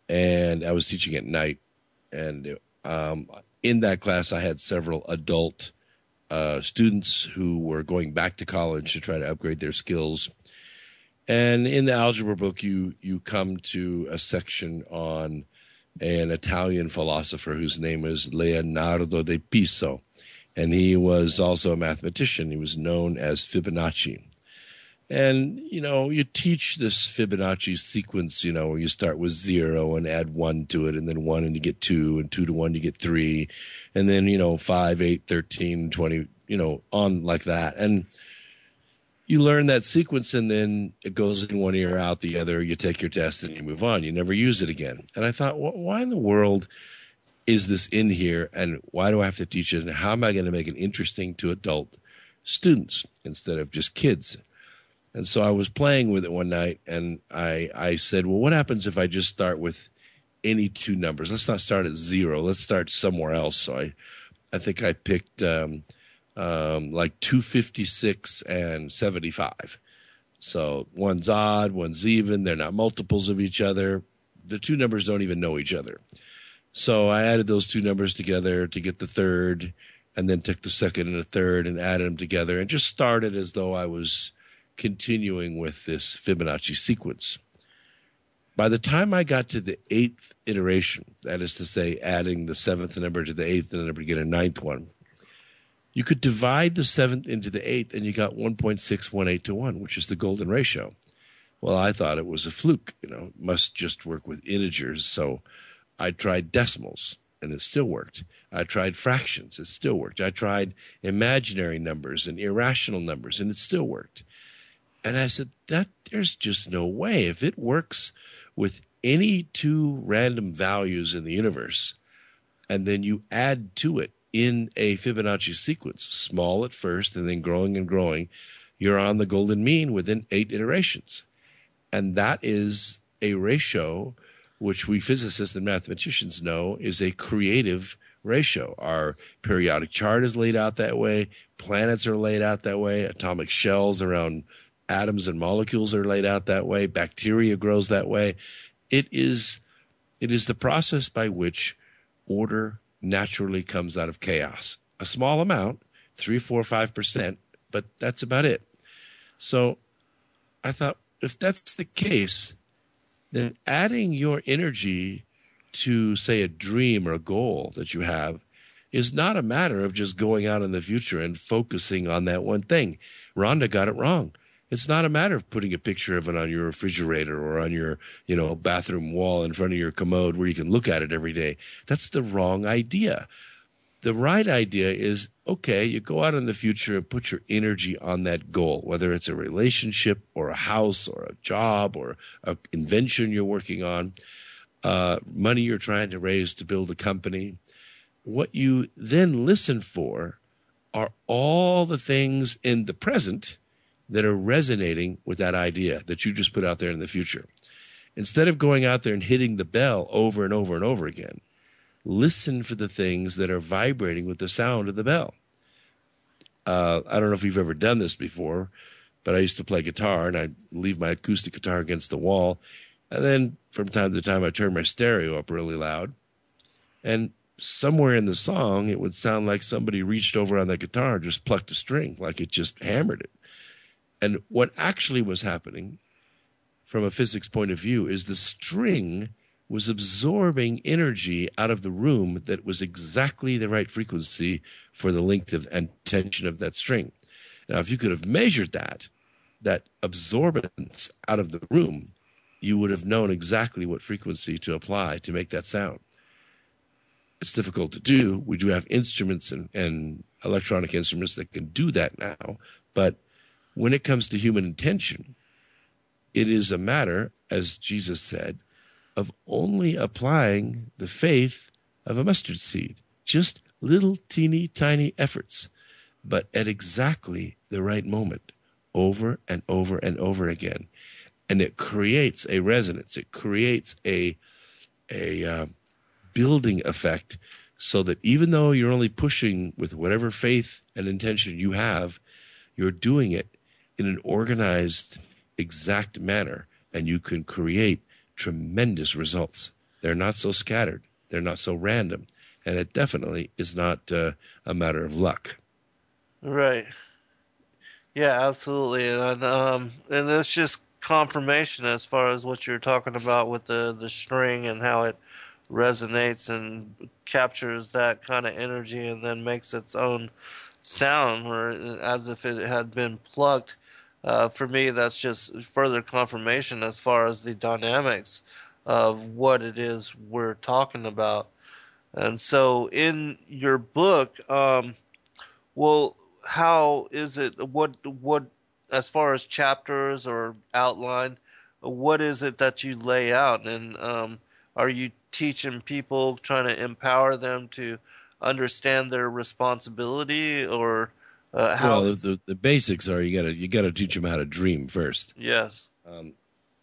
and I was teaching at night. And in that class, I had several adult students who were going back to college to try to upgrade their skills. And in the algebra book, you come to a section on an Italian philosopher whose name is Leonardo de Piso. And he was also a mathematician. He was known as Fibonacci. And, you teach this Fibonacci sequence, where you start with 0 and add 1 to it, and then 1 and you get 2, and 2 to 1 you get 3, and then, 5, 8, 13, 20, on like that. And you learn that sequence, and then it goes in one ear, out the other. You take your test and you move on. You never use it again. And I thought, why in the world is this in here, and why do I have to teach it, and how am I going to make it interesting to adult students instead of just kids? And so I was playing with it one night, and I said, well, what happens if I just start with any two numbers? Let's not start at 0. Let's start somewhere else. So I think I picked like 256 and 75. So one's odd, one's even. They're not multiples of each other. The two numbers don't even know each other. So I added those two numbers together to get the third, and then took the second and the third and added them together, and just started as though I was continuing with this Fibonacci sequence. By the time I got to the 8th iteration, that is to say, adding the 7th number to the 8th number to get a 9th one, you could divide the 7th into the 8th and you got 1.618 to 1, which is the golden ratio. Well, I thought it was a fluke, it must just work with integers. So I tried decimals and it still worked. I tried fractions, it still worked. I tried imaginary numbers and irrational numbers and it still worked. And I said, there's just no way. If it works with any two random values in the universe, and then you add to it in a Fibonacci sequence, small at first and then growing and growing, you're on the golden mean within 8 iterations. And that is a ratio which we physicists and mathematicians know is a creative ratio. Our periodic chart is laid out that way. Planets are laid out that way. Atomic shells around atoms and molecules are laid out that way. Bacteria grows that way. It is the process by which order naturally comes out of chaos. A small amount, 3, 4, 5%, but that's about it. So I thought, if that's the case, then adding your energy to, say, a dream or a goal that you have is not a matter of just going out in the future and focusing on that one thing. Rhonda got it wrong. It's not a matter of putting a picture of it on your refrigerator or on your, bathroom wall in front of your commode where you can look at it every day. That's the wrong idea. The right idea is, okay, you go out in the future and put your energy on that goal, whether it's a relationship or a house or a job or an invention you're working on, money you're trying to raise to build a company. What you then listen for are all the things in the present that are resonating with that idea that you just put out there in the future. Instead of going out there and hitting the bell over and over and over again, listen for the things that are vibrating with the sound of the bell. I don't know if you've ever done this before, but I used to play guitar, and I'd leave my acoustic guitar against the wall, and then from time to time I'd turn my stereo up really loud, and somewhere in the song it would sound like somebody reached over on the guitar and just plucked a string, like it just hammered it. And what actually was happening from a physics point of view is the string was absorbing energy out of the room that was exactly the right frequency for the length of and tension of that string. Now, if you could have measured that absorbance out of the room, you would have known exactly what frequency to apply to make that sound. It's difficult to do. We do have instruments and electronic instruments that can do that now. But when it comes to human intention, it is a matter, as Jesus said, of only applying the faith of a mustard seed. Just little teeny tiny efforts, but at exactly the right moment, over and over and over again. And it creates a resonance. It creates a building effect so that even though you're only pushing with whatever faith and intention you have, you're doing it in an organized, exact manner, and you can create tremendous results. They're not so scattered. They're not so random. And it definitely is not a matter of luck. Right. Yeah, absolutely. And it's just confirmation as far as what you're talking about with the string and how it resonates and captures that kind of energy and then makes its own sound, or as if it had been plucked. For me, that's just further confirmation as far as the dynamics of what it is we're talking about. And so in your book, well, how is it, what, as far as chapters or outline, what is it that you lay out? And are you teaching people, trying to empower them to understand their responsibility, or how? Well, the basics are you gotta teach them how to dream first. Yes.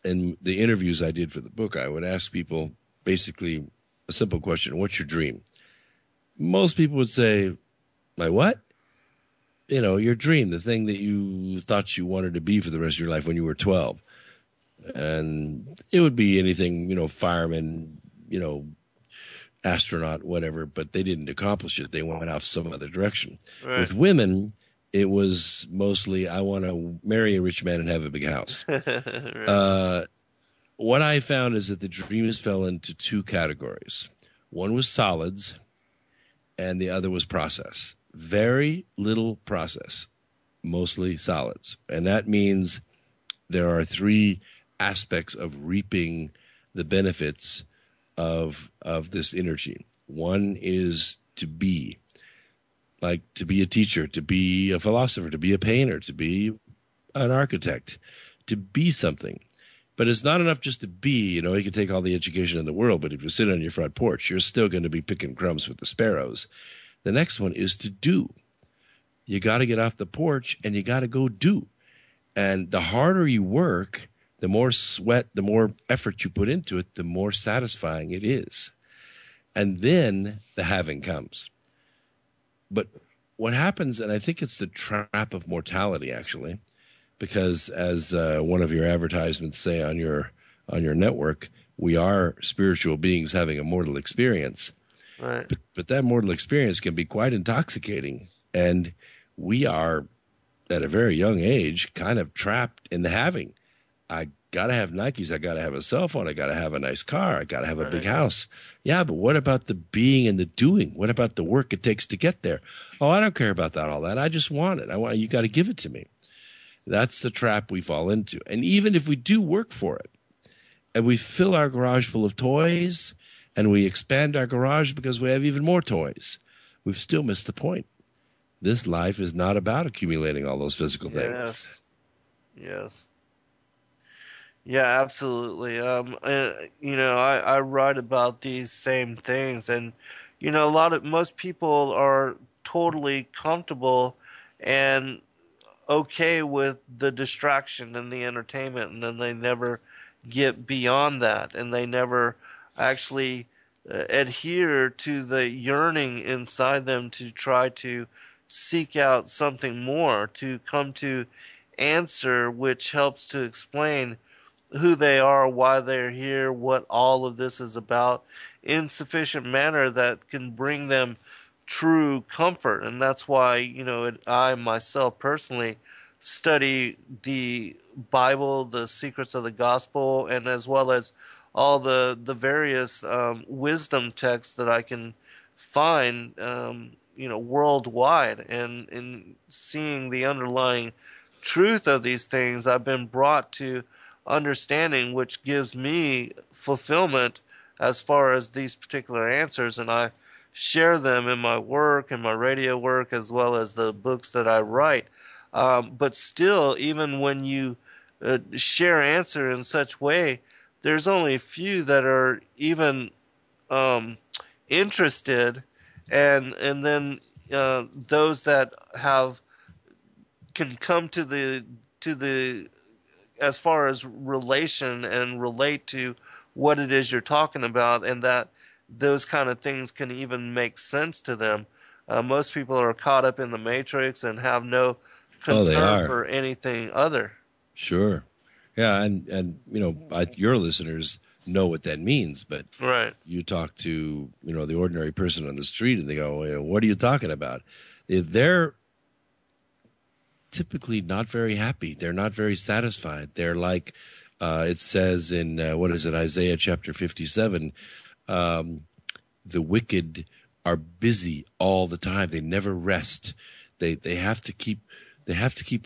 In the interviews I did for the book, I would ask people basically a simple question: what's your dream? Most people would say, my what? Your dream, the thing that you thought you wanted to be for the rest of your life when you were 12. And it would be anything, fireman, astronaut, whatever, but they didn't accomplish it. They went off some other direction. Right. With women, It was mostly, I want to marry a rich man and have a big house. Right. What I found is that the dreams fell into two categories. One was solids, and the other was process. Very little process, mostly solids. And that means there are three aspects of reaping the benefits of this energy. One is to be, like to be a teacher, to be a philosopher, to be a painter, to be an architect, to be something. But it's not enough just to be. You can take all the education in the world, but if you sit on your front porch, you're still going to be picking crumbs with the sparrows. The next one is to do. You got to get off the porch and you got to go do. And the harder you work, the more sweat, the more effort you put into it, the more satisfying it is. And then the having comes. But what happens, and I think it's the trap of mortality, actually, because as one of your advertisements say on your network, we are spiritual beings having a mortal experience. Right. But that mortal experience can be quite intoxicating. And we are, at a very young age, kind of trapped in the having. I got to have Nikes. I got to have a cell phone. I got to have a nice car. I got to have a big house. Yeah, but what about the being and the doing? What about the work it takes to get there? Oh, I don't care about all that. I just want it. You got to give it to me. That's the trap we fall into. And even if we do work for it, and we fill our garage full of toys, and we expand our garage because we have even more toys, we've still missed the point. This life is not about accumulating all those physical things. Yes. Yeah, absolutely. I write about these same things, and most people are totally comfortable and okay with the distraction and the entertainment, and then they never get beyond that, and they never actually adhere to the yearning inside them to try to seek out something more, to come to answer which helps to explain who they are, why they're here, what all of this is about, in sufficient manner that can bring them true comfort. And that's why, I myself personally study the Bible, the secrets of the gospel, and as well as all the various wisdom texts that I can find, worldwide. And in seeing the underlying truth of these things, I've been brought to understanding, which gives me fulfillment as far as these particular answers, and I share them in my work and my radio work as well as the books that I write. But still, even when you share answer in such way, there's only a few that are even interested, and then those that can come to the as far as relation and relate to what it is you're talking about, and that those kind of things can even make sense to them. Most people are caught up in the matrix and have no concern for anything other. Sure. Yeah, and your listeners know what that means, but right. You talk to the ordinary person on the street, and they go, "What are you talking about?" They're typically not very happy. They're not very satisfied. They're like it says in Isaiah chapter 57. The wicked are busy all the time. They never rest. They have to keep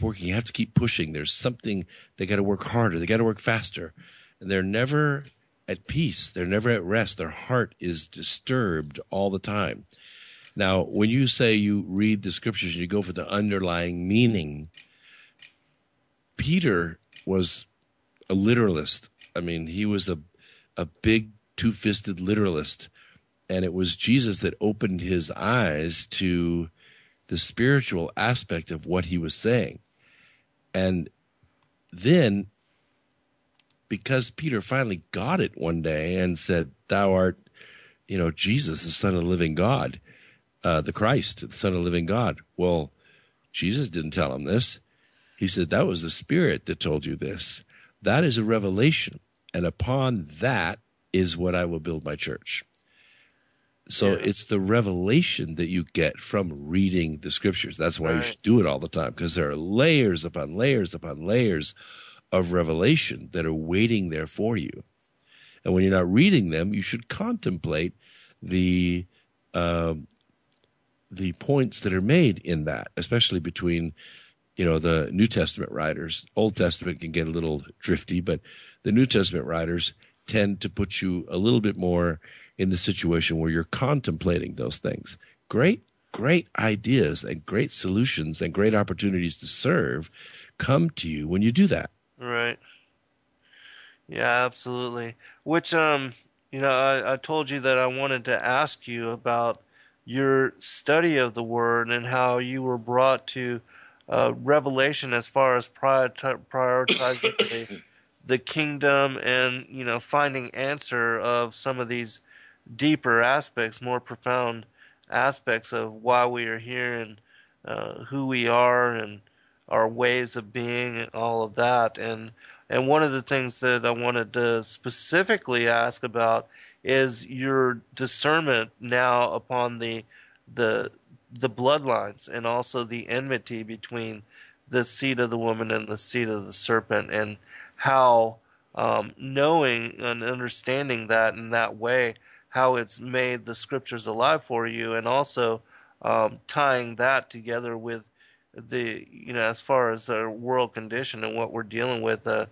working. You have to keep pushing. There's something, they got to work harder. They got to work faster. And they're never at peace. They're never at rest. Their heart is disturbed all the time. Now, when you say you read the scriptures and you go for the underlying meaning, Peter was a literalist. I mean, he was a big two-fisted literalist. And it was Jesus that opened his eyes to the spiritual aspect of what he was saying. And then, because Peter finally got it one day and said, "Thou art, Jesus, the Son of the living God, the Christ, the Son of the living God." Well, Jesus didn't tell him this. He said, "That was the Spirit that told you this." That is a revelation. And upon that is what I will build my church. So it's the revelation that you get from reading the scriptures. That's why you should do it all the time, because there are layers upon layers upon layers of revelation that are waiting there for you. And when you're not reading them, you should contemplate the points that are made in that, especially between, the New Testament writers. Old Testament can get a little drifty, but the New Testament writers tend to put you a little bit more in the situation where you're contemplating those things. Great ideas and great solutions and great opportunities to serve come to you when you do that. Right. Yeah, absolutely. Which, I told you that I wanted to ask you about your study of the Word and how you were brought to revelation as far as prioritizing the kingdom and, finding answer of some of these deeper aspects, more profound aspects of why we are here and who we are and our ways of being and all of that. And one of the things that I wanted to specifically ask about is your discernment now upon the bloodlines and also the enmity between the seed of the woman and the seed of the serpent, and how knowing and understanding that in that way, how it's made the scriptures alive for you, and also tying that together with the, as far as the world condition and what we're dealing with the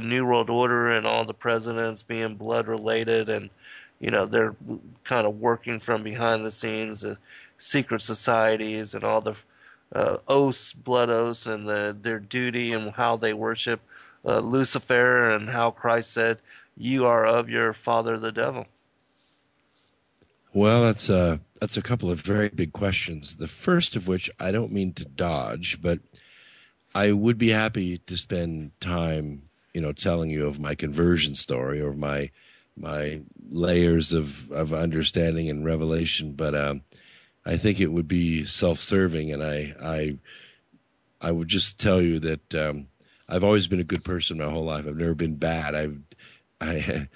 New World Order and all the presidents being blood related, and they're kind of working from behind the scenes, secret societies and all the oaths, blood oaths, and their duty and how they worship Lucifer, and how Christ said, "You are of your father the devil." Well, that's a couple of very big questions. The first of which I don't mean to dodge, but I would be happy to spend time, telling you of my conversion story or my layers of understanding and revelation. But I think it would be self-serving, and I would just tell you that I've always been a good person my whole life. I've never been bad. I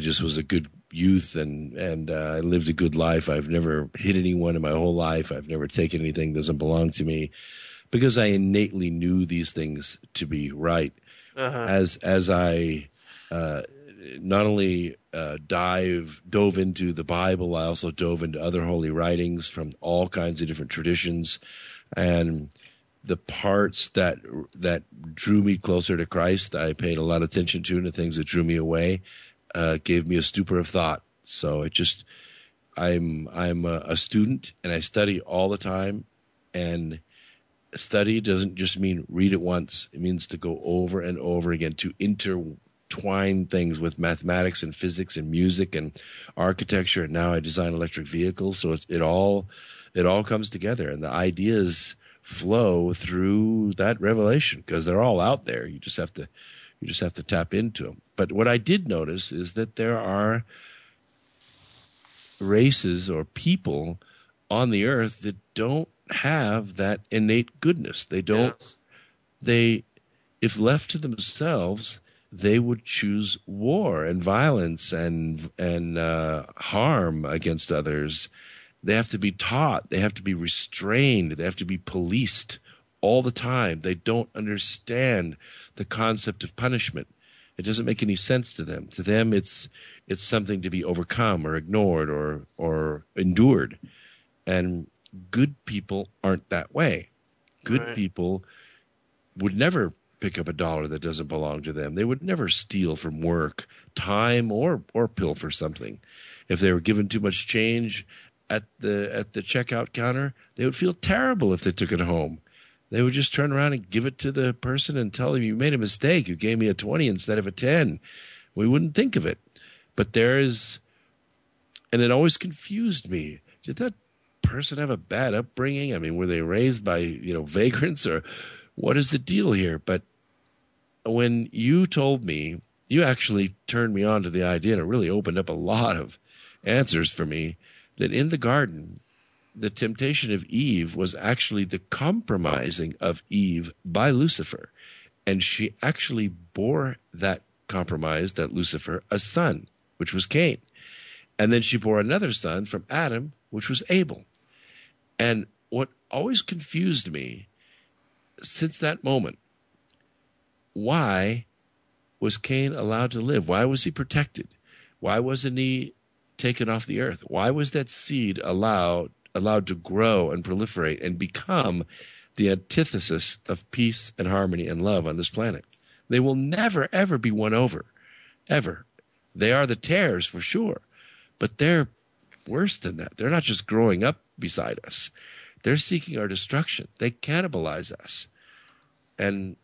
just was a good youth, and I lived a good life. I've never hit anyone in my whole life. I've never taken anything that doesn't belong to me, because I innately knew these things to be right. As I not only dove into the Bible, I also dove into other holy writings from all kinds of different traditions, and the parts that drew me closer to Christ, I paid a lot of attention to, and the things that drew me away gave me a stupor of thought. So I'm a student, and I study all the time. And study doesn't just mean read it once. It means to go over and over again, to intertwine things with mathematics and physics and music and architecture. And now I design electric vehicles, so it all comes together, and the ideas flow through that revelation, because they're all out there. You just have to tap into them. But what I did notice is that there are races or people on the earth that don't have that innate goodness. They don't. Yes. If left to themselves, they would choose war and violence and harm against others. They have to be taught. They have to be restrained. They have to be policed all the time. They don't understand the concept of punishment. It doesn't make any sense to them. To them, it's something to be overcome or ignored or endured. And good people aren't that way. Good people would never pick up a dollar that doesn't belong to them. They would never steal from work, time, or pilfer something. If they were given too much change at the checkout counter, they would feel terrible if they took it home. They would just turn around and give it to the person and tell them, "You made a mistake. You gave me a 20 instead of a 10. We wouldn't think of it. But and it always confused me. Did that person have a bad upbringing? I mean, were they raised by, vagrants, or what is the deal here? But when you told me, you actually turned me on to the idea, and it really opened up a lot of answers for me, that in the garden, the temptation of Eve was actually the compromising of Eve by Lucifer. And she actually bore that compromise, that Lucifer, a son, which was Cain. And then she bore another son from Adam, which was Abel. And what always confused me since that moment, why was Cain allowed to live? Why was he protected? Why wasn't he taken off the earth? Why was that seed allowed to grow and proliferate and become the antithesis of peace and harmony and love on this planet? They will never, ever be won over, ever. They are the tares for sure, but they're worse than that. They're not just growing up beside us. They're seeking our destruction. They cannibalize us. And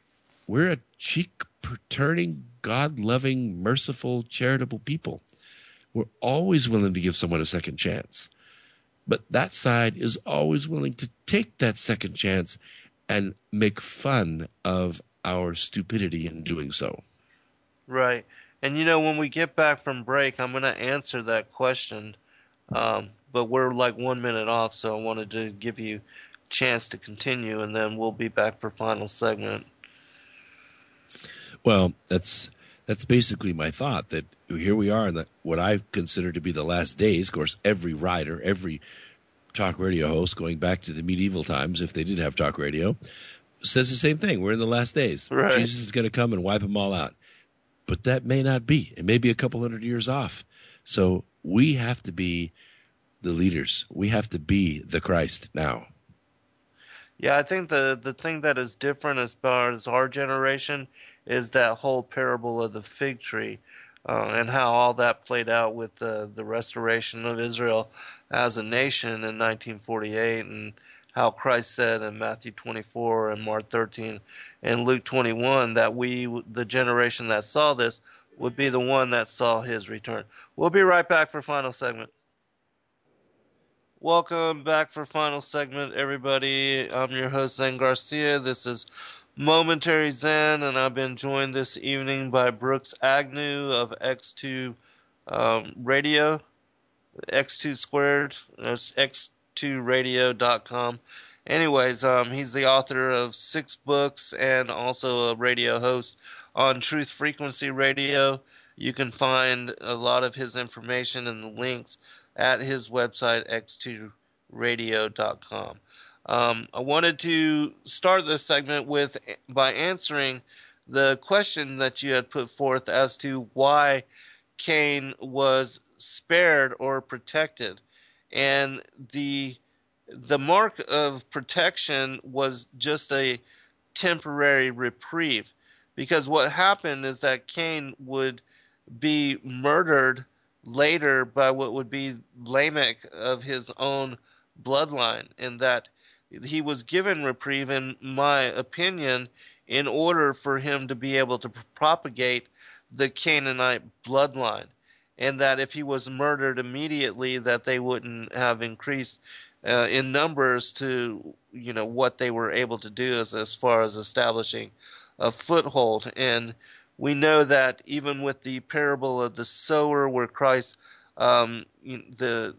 we're a cheek-turning, God-loving, merciful, charitable people. We're always willing to give someone a second chance. But that side is always willing to take that second chance and make fun of our stupidity in doing so. Right. And when we get back from break, I'm going to answer that question. But we're like 1 minute off, so I wanted to give you a chance to continue, and then we'll be back for final segment. Well, that's basically my thought, that here we are in what I consider to be the last days. Of course, every writer, every talk radio host, going back to the medieval times, if they did have talk radio, says the same thing. We're in the last days. Right. Jesus is going to come and wipe them all out. But that may not be. It may be a couple hundred years off. So we have to be the leaders. We have to be the Christ now. Yeah, I think the thing that is different as far as our generation is that whole parable of the fig tree, and how all that played out with the restoration of Israel as a nation in 1948, and how Christ said in Matthew 24 and Mark 13 and Luke 21 that we, the generation that saw this, would be the one that saw his return. We'll be right back for final segment. Welcome back for final segment, everybody. I'm your host, Zen Garcia. This is Momentary Zen, and I've been joined this evening by Brooks Agnew of X2 Radio, X2 Squared. That's x2radio.com. Anyways, he's the author of 6 books and also a radio host on Truth Frequency Radio. You can find a lot of his information and the links at his website, x2radio.com. I wanted to start this segment by answering the question that you had put forth as to why Cain was spared or protected. And the mark of protection was just a temporary reprieve, because what happened is that Cain would be murdered later by what would be Lamech of his own bloodline, and that he was given reprieve, in my opinion, in order for him to be able to propagate the Canaanite bloodline, and that if he was murdered immediately, that they wouldn't have increased in numbers to what they were able to do as far as establishing a foothold. And we know that even with the parable of the sower, where Christ, the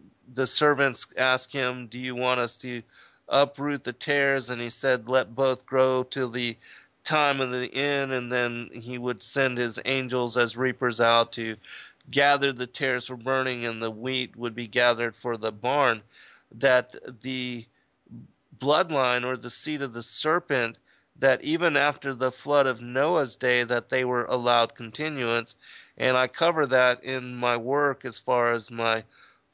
servants ask him, "Do you want us to uproot the tares?" And he said, "Let both grow till the time of the end." And then he would send his angels as reapers out to gather the tares for burning, and the wheat would be gathered for the barn. That the bloodline, or the seed of the serpent, that even after the flood of Noah's day, that they were allowed continuance. And I cover that in my work as far as my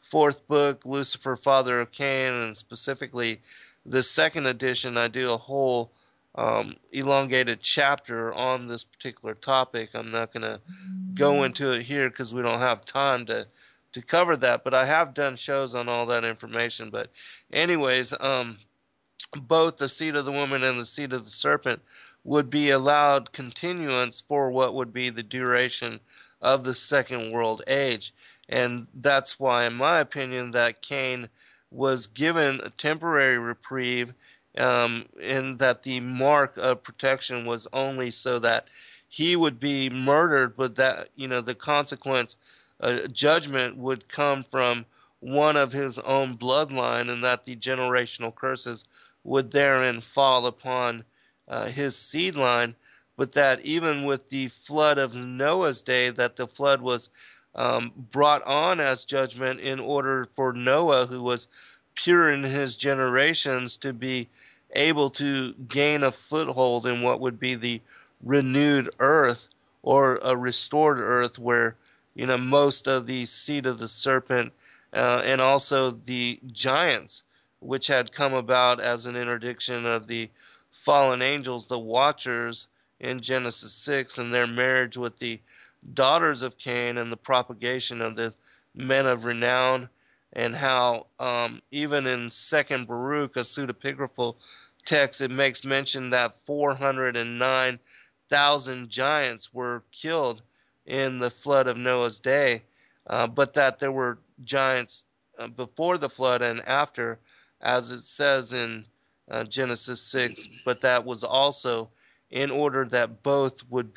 4th book, Lucifer, Father of Cain, and specifically the 2nd edition. I do a whole elongated chapter on this particular topic. I'm not going to go into it here because we don't have time to cover that, but I have done shows on all that information. But anyways, both the seed of the woman and the seed of the serpent would be allowed continuance for what would be the duration of the Second World Age. And that's why, in my opinion, that Cain was given a temporary reprieve, in that the mark of protection was only so that he would be murdered, but that, the consequence, judgment would come from one of his own bloodline, and that the generational curses would therein fall upon his seed line. But that even with the flood of Noah's day, that the flood was brought on as judgment in order for Noah, who was pure in his generations, to be able to gain a foothold in what would be the renewed earth, or a restored earth, where most of the seed of the serpent, and also the giants, which had come about as an interdiction of the fallen angels, the Watchers, in Genesis 6, and their marriage with the daughters of Cain, and the propagation of the men of renown, and how even in Second Baruch, a pseudepigraphal text, it makes mention that 409,000 giants were killed in the flood of Noah's day, but that there were giants before the flood and after, as it says in Genesis 6, but that was also in order that both would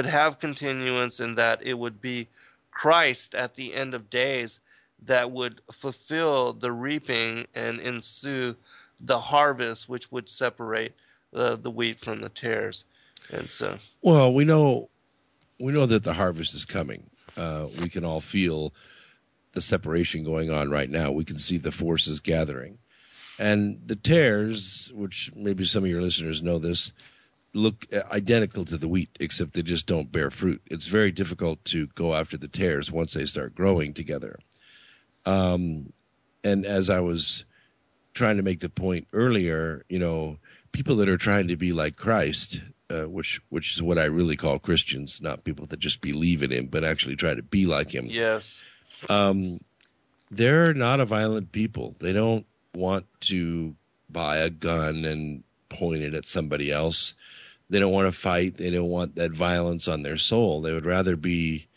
have continuance, and that it would be Christ at the end of days that would fulfill the reaping and ensue the harvest, which would separate the wheat from the tares. And so, well, we know that the harvest is coming. We can all feel the separation going on right now. We can see the forces gathering. And the tares, which maybe some of your listeners know this, look identical to the wheat, except they just don't bear fruit. It's very difficult to go after the tares once they start growing together. And as I was trying to make the point earlier, people that are trying to be like Christ, which is what I really call Christians, not people that just believe in him, but actually try to be like him. Yes. They're not a violent people. They don't want to buy a gun and point it at somebody else. They don't want to fight. They don't want that violence on their soul. They would rather be,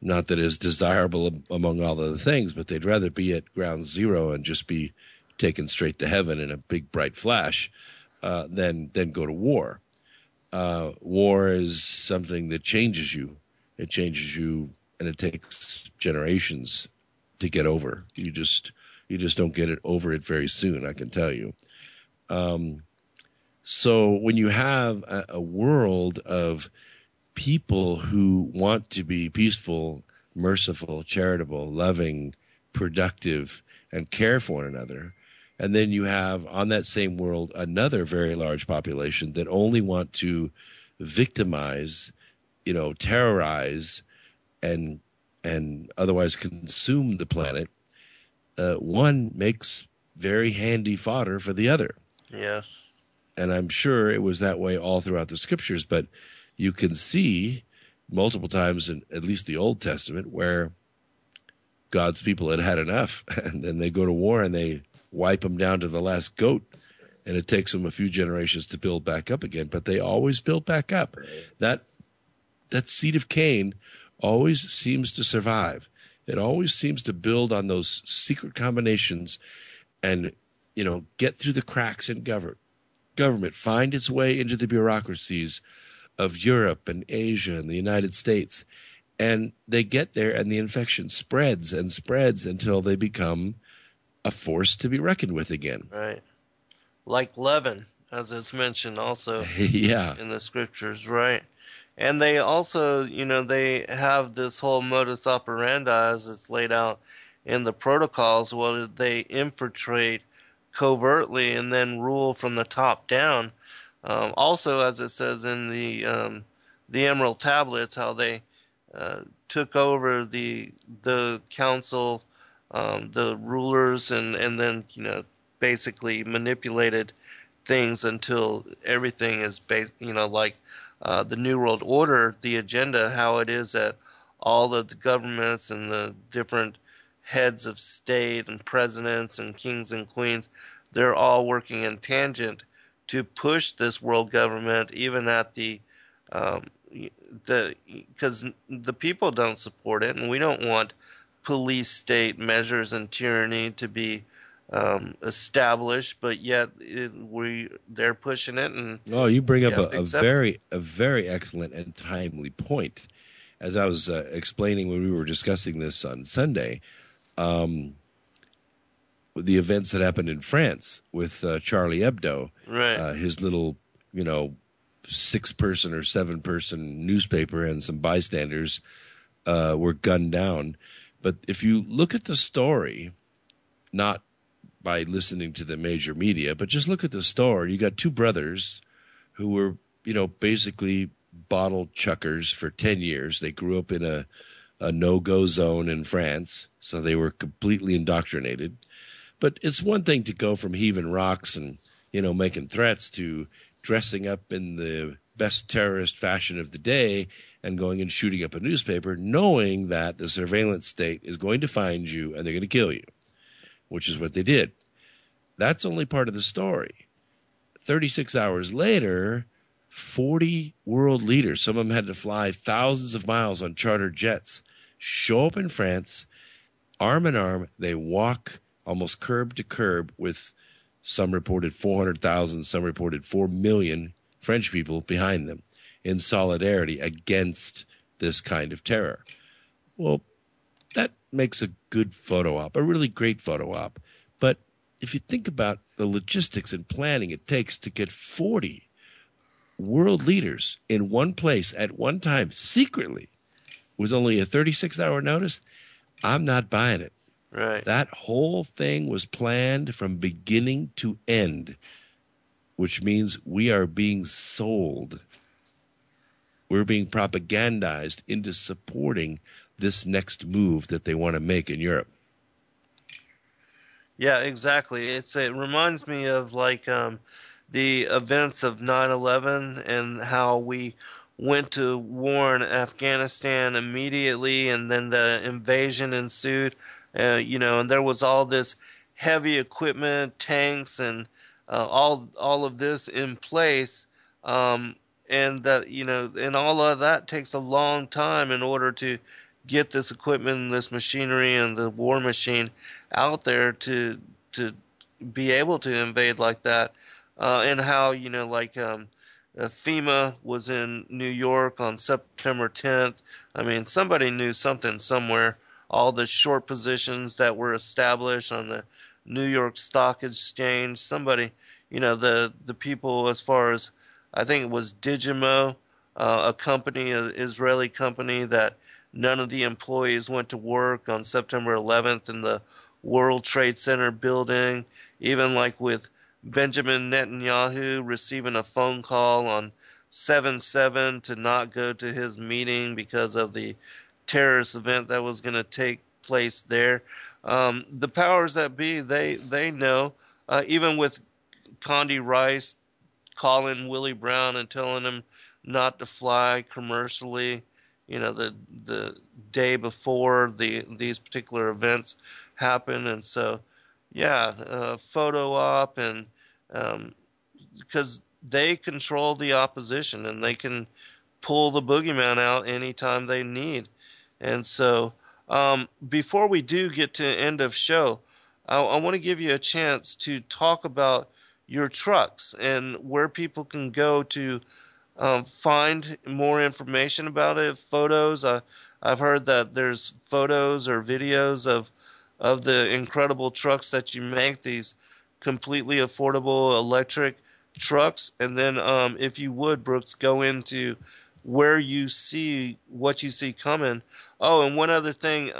not that it's desirable among all other things, but they'd rather be at ground zero and just be taken straight to heaven in a big bright flash than go to war. War is something that changes you. It changes you, and it takes generations to get over. You just don't get over it very soon, I can tell you. So when you have a world of people who want to be peaceful, merciful, charitable, loving, productive, and care for one another, and then you have on that same world another very large population that only want to victimize, terrorize, and otherwise consume the planet, one makes very handy fodder for the other. Yes. And I'm sure it was that way all throughout the scriptures, but you can see multiple times in at least the Old Testament where God's people had had enough, and then they go to war and they wipe them down to the last goat, and it takes them a few generations to build back up again, but they always build back up. That seed of Cain always seems to survive. It always seems to build on those secret combinations and, get through the cracks in government, find its way into the bureaucracies of Europe and Asia and the United States. And they get there, and the infection spreads and spreads until they become a force to be reckoned with again. Right. Like leaven, as it's mentioned also yeah. in the scriptures, right? And they also, they have this whole modus operandi as it's laid out in the protocols, where they infiltrate covertly and then rule from the top down. Also, as it says in the Emerald Tablets, how they took over the council, the rulers, and then basically manipulated things until everything is like the New World Order, the agenda, how it is that all of the governments and the different heads of state and presidents and kings and queens, they're all working in tangent to push this world government, even at because the people don't support it, and we don't want police state measures and tyranny to be established, but yet they're pushing it. And you bring up a very excellent and timely point. As I was explaining when we were discussing this on Sunday, the events that happened in France with Charlie Hebdo, right? His little 6-person or 7-person newspaper and some bystanders were gunned down. But if you look at the story, not by listening to the major media, but just look at the story, you got two brothers who were, basically bottle chuckers for 10 years. They grew up in a no-go zone in France, so they were completely indoctrinated. But it's one thing to go from heaving rocks and, making threats to dressing up in the best terrorist fashion of the day and going and shooting up a newspaper, knowing that the surveillance state is going to find you and they're going to kill you, which is what they did. That's only part of the story. 36 hours later, 40 world leaders, some of them had to fly thousands of miles on chartered jets, show up in France, arm in arm. They walk almost curb to curb with, some reported 400,000, some reported 4 million French people behind them in solidarity against this kind of terror. Well, that makes a good photo op, a really great photo op. But if you think about the logistics and planning it takes to get 40 world leaders in one place at one time secretly with only a 36-hour notice, I'm not buying it. Right. That whole thing was planned from beginning to end, which means we are being sold. We're being propagandized into supporting this next move that they want to make in Europe. Yeah, exactly. It reminds me of the events of 9/11 and how we went to war in Afghanistan immediately, and then the invasion ensued. And there was all this heavy equipment, tanks, and all of this in place, and that and all of that takes a long time in order to get this equipment and this machinery and the war machine out there to be able to invade like that, and how FEMA was in New York on September 10th. I mean, somebody knew something somewhere. All the short positions that were established on the New York Stock Exchange. Somebody, the people, as far as I think it was Digimo, a company, an Israeli company, that none of the employees went to work on September 11th in the World Trade Center building. Even like with Benjamin Netanyahu receiving a phone call on 7/7 to not go to his meeting because of the terrorist event that was going to take place there. The powers that be, they know. Even with Condi Rice calling Willie Brown and telling him not to fly commercially, the day before these particular events happen. And so, photo op, and because they control the opposition and they can pull the boogeyman out anytime they need. And so, before we do get to end of show, I want to give you a chance to talk about your trucks and where people can go to find more information about it, photos. I've heard that there's photos or videos of the incredible trucks that you make, these completely affordable electric trucks. And then, if you would, Brooks, go into where you see what you see coming. Oh, and one other thing,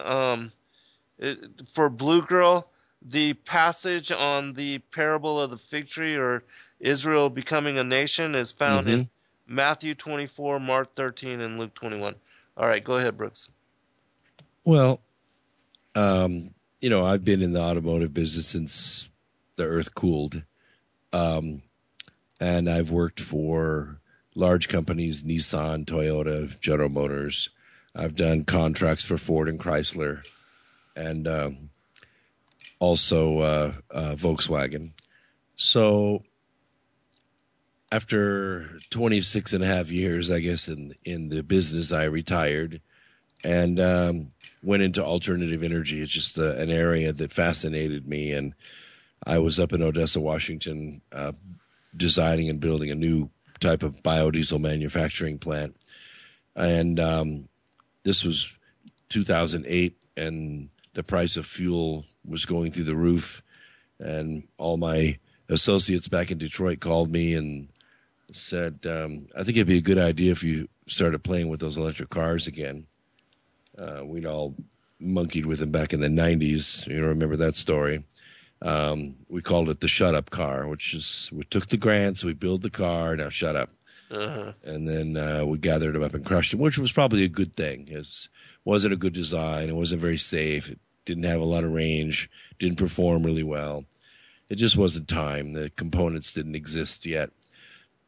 for Blue Girl, the passage on the parable of the fig tree, or Israel becoming a nation, is found in Matthew 24, Mark 13, and Luke 21. All right, go ahead, Brooks. Well, I've been in the automotive business since the earth cooled. And I've worked for large companies, Nissan, Toyota, General Motors. I've done contracts for Ford and Chrysler, and also Volkswagen. So after 26 and a half years, I guess, in the business, I retired and went into alternative energy. It's just an area that fascinated me. And I was up in Odessa, Washington, designing and building a new type of biodiesel manufacturing plant. And this was 2008, and the price of fuel was going through the roof. And all my associates back in Detroit called me and said, I think it'd be a good idea if you started playing with those electric cars again. We'd all monkeyed with him back in the 90s. You know, remember that story. We called it the shut up car, which is we took the grants, we built the car, now shut up. Uh-huh. And then we gathered him up and crushed him, which was probably a good thing. It wasn't a good design. It wasn't very safe. It didn't have a lot of range, didn't perform really well. It just wasn't time. The components didn't exist yet.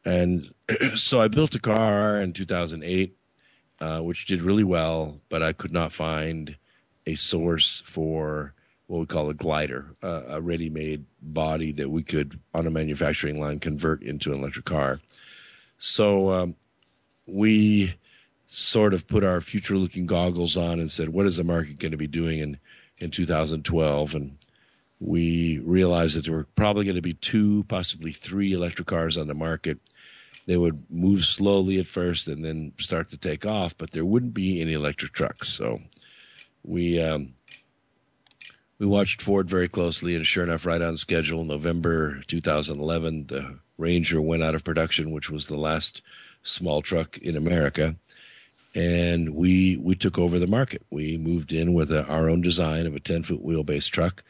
And so I built a car in 2008, which did really well, but I could not find a source for what we call a glider, a ready-made body that we could, on a manufacturing line, convert into an electric car. So we sort of put our future-looking goggles on and said, what is the market going to be doing in 2012? And we realized that there were probably going to be 2, possibly 3 electric cars on the market. They would move slowly at first and then start to take off, but there wouldn't be any electric trucks. So we watched Ford very closely, and sure enough, right on schedule, November 2011, the Ranger went out of production, which was the last small truck in America. And we took over the market. We moved in with our own design of a 10-foot wheelbase truck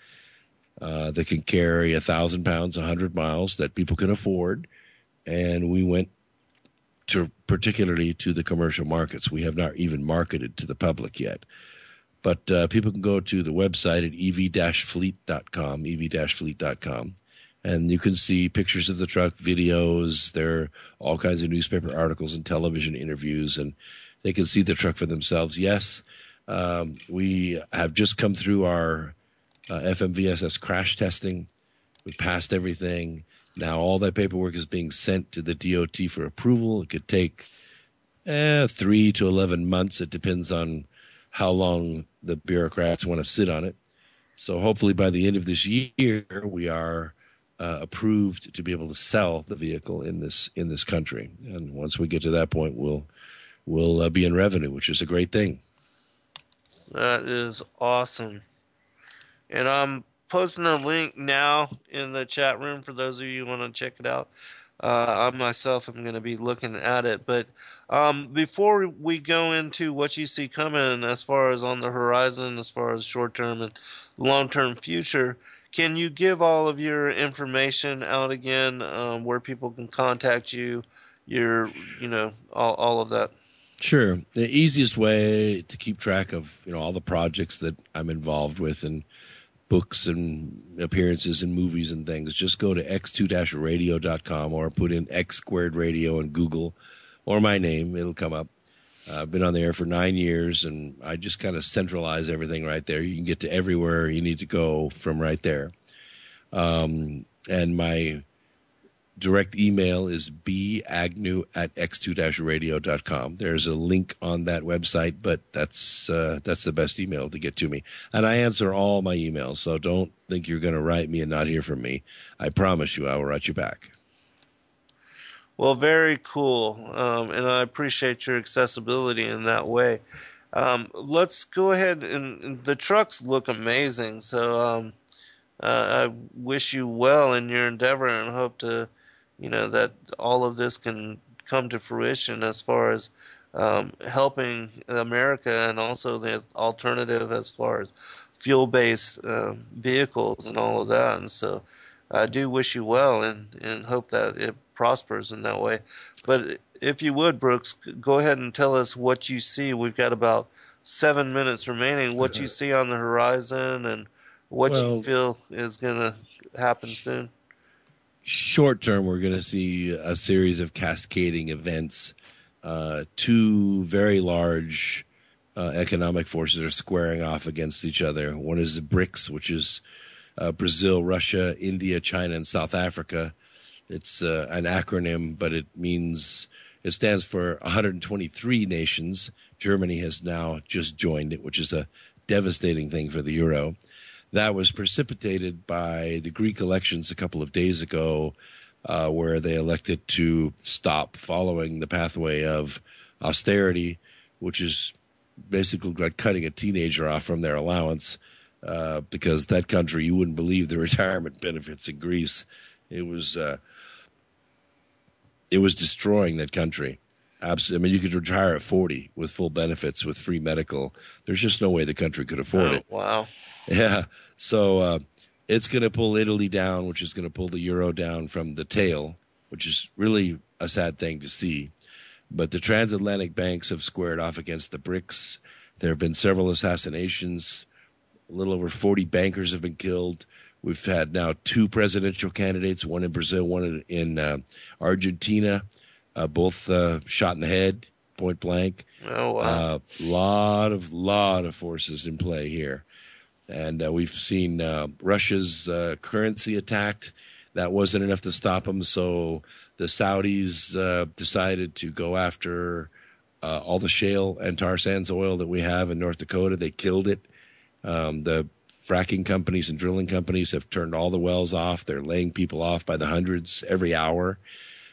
that can carry 1,000 pounds, 100 miles, that people can afford. And we went particularly to the commercial markets. We have not even marketed to the public yet. But people can go to the website at ev-fleet.com, ev-fleet.com, and you can see pictures of the truck, videos. There are all kinds of newspaper articles and television interviews, and they can see the truck for themselves. Yes, we have just come through our FMVSS crash testing. We passed everything. Now all that paperwork is being sent to the DOT for approval. It could take 3 to 11 months. It depends on how long the bureaucrats want to sit on it. So hopefully by the end of this year, we are approved to be able to sell the vehicle in this country. And once we get to that point, we'll be in revenue, which is a great thing. That is awesome. And I'm posting a link now in the chat room for those of you who want to check it out. I myself am going to be looking at it. But before we go into what you see coming as far as on the horizon, as far as short-term and long-term future, can you give all of your information out again, where people can contact you, all of that? Sure. The easiest way to keep track of, all the projects that I'm involved with and books and appearances and movies and things, just go to x2-radio.com or put in X Squared Radio in Google or my name. It'll come up. I've been on the air for 9 years, and I just kind of centralize everything right there. You can get to everywhere you need to go from right there. And my direct email is bagnew@x2-radio.com. There's a link on that website, but that's the best email to get to me. And I answer all my emails, so don't think you're going to write me and not hear from me. I promise you I will write you back. Well, very cool, and I appreciate your accessibility in that way. Let's go ahead, and the trucks look amazing, so I wish you well in your endeavor and hope to, that all of this can come to fruition as far as helping America and also the alternative as far as fuel-based vehicles and all of that. And so I do wish you well and hope that it prospers in that way. But if you would, Brooks, go ahead and tell us what you see. We've got about 7 minutes remaining. What you see on the horizon and what you feel is going to happen soon. Short term, we're going to see a series of cascading events. 2 very large economic forces are squaring off against each other. One is the BRICS, which is Brazil, Russia, India, China, and South Africa. It's an acronym, but it stands for 123 nations. Germany has now just joined it, which is a devastating thing for the euro. That was precipitated by the Greek elections a couple of days ago, where they elected to stop following the pathway of austerity, which is basically like cutting a teenager off from their allowance, because that country, you wouldn't believe the retirement benefits in Greece. It was destroying that country. Absolutely. I mean, you could retire at 40 with full benefits, with free medical. There's just no way the country could afford it. Wow. Yeah. So it's going to pull Italy down, which is going to pull the euro down from the tail, which is really a sad thing to see. But the transatlantic banks have squared off against the BRICS. There have been several assassinations. A little over 40 bankers have been killed. We've had now 2 presidential candidates, one in Brazil, one in Argentina, both shot in the head, point blank. Oh, wow. Lot of forces in play here. And we've seen Russia's currency attacked. That wasn't enough to stop them, so the Saudis decided to go after all the shale and tar sands oil that we have in North Dakota. They killed it. The fracking companies and drilling companies have turned all the wells off. They're laying people off by the hundreds every hour.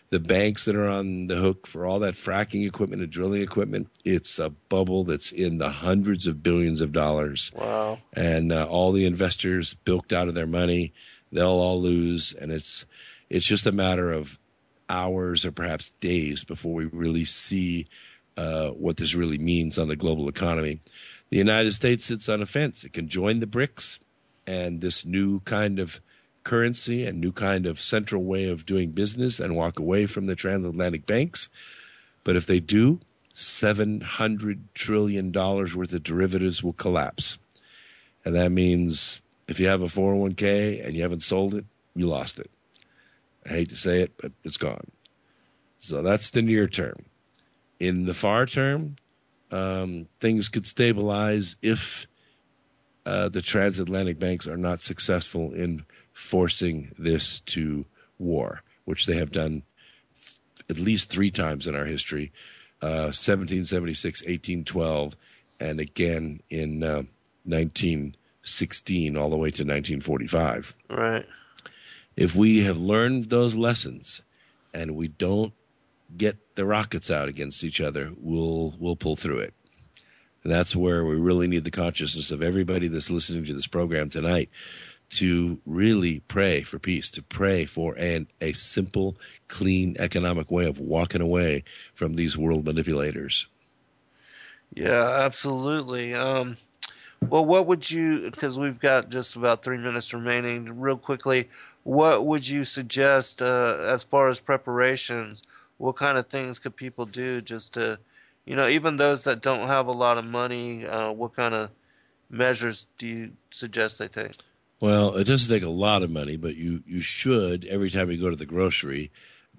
The banks that are on the hook for all that fracking equipment and drilling equipment, it's a bubble that's in the hundreds of billions of dollars. Wow. And all the investors bilked out of their money. They'll all lose. And it's just a matter of hours or perhaps days before we really see what this really means on the global economy. The United States sits on a fence. It can join the BRICS and this new kind of currency and new kind of central way of doing business and walk away from the transatlantic banks. But if they do, $700 trillion worth of derivatives will collapse. And that means if you have a 401k and you haven't sold it, you lost it. I hate to say it, but it's gone. So that's the near term. In the far term, things could stabilize if the transatlantic banks are not successful in forcing this to war, which they have done at least 3 times in our history, 1776, 1812, and again in 1916 all the way to 1945. Right. If we have learned those lessons and we don't get the rockets out against each other, we'll pull through it. And that's where we really need the consciousness of everybody that's listening to this program tonight to really pray for peace, to pray for a simple, clean economic way of walking away from these world manipulators. Yeah, absolutely. Well, what would you, because we've got just about 3 minutes remaining, real quickly, what would you suggest as far as preparations? What kind of things could people do just to, even those that don't have a lot of money, what kind of measures do you suggest they take? Well, it doesn't take a lot of money, but you should, every time you go to the grocery,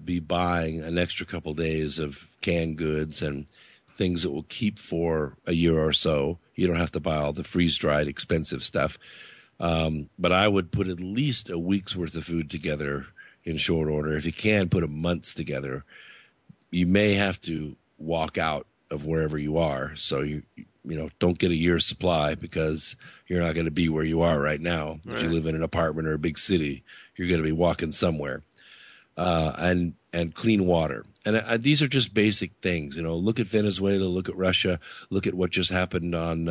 be buying an extra couple days of canned goods and things that will keep for a year or so. You don't have to buy all the freeze-dried expensive stuff. But I would put at least a week's worth of food together in short order. If you can, put a month's together. You may have to walk out of wherever you are, so you don't get a year's supply because you're not going to be where you are right now. Right. If you live in an apartment or a big city, you're going to be walking somewhere. And clean water. And these are just basic things. Look at Venezuela, look at Russia, look at what just happened on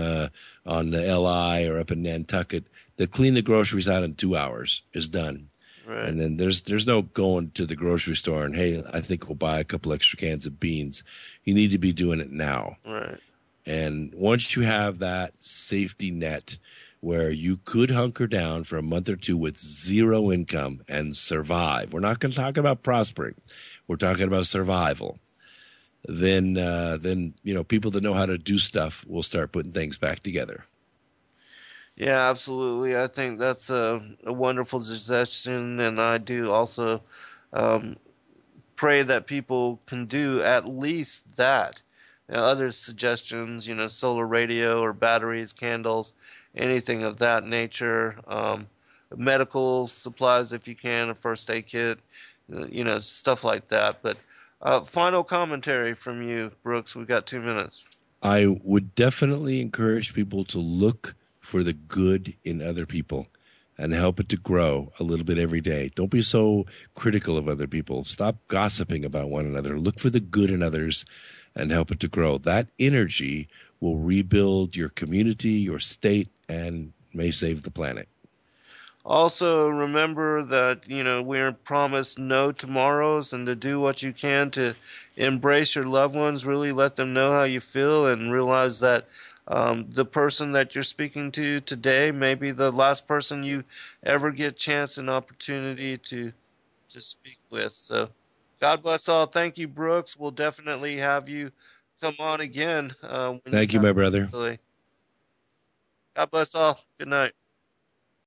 LI or up in Nantucket. They clean the groceries out in 2 hours is done. Right. And then there's no going to the grocery store and, hey, I think we'll buy a couple extra cans of beans. You need to be doing it now. Right. And once you have that safety net where you could hunker down for a month or two with zero income and survive, we're not going to talk about prospering. We're talking about survival. Then people that know how to do stuff will start putting things back together. Yeah, absolutely. I think that's a wonderful suggestion, and I do also pray that people can do at least that. Other suggestions, solar radio or batteries, candles, anything of that nature, medical supplies if you can, a first aid kit, stuff like that. But final commentary from you, Brooks. We've got 2 minutes. I would definitely encourage people to look for the good in other people and help it to grow a little bit every day. Don't be so critical of other people. Stop gossiping about one another. Look for the good in others and help it to grow. That energy will rebuild your community, your state, and may save the planet. Also, remember that, we're promised no tomorrows, and to do what you can to embrace your loved ones, really let them know how you feel, and realize that the person that you're speaking to today may be the last person you ever get chance and opportunity to speak with. So, God bless all. Thank you, Brooks. We'll definitely have you come on again when you Thank you, have my brother. the ability. God bless all. Good night.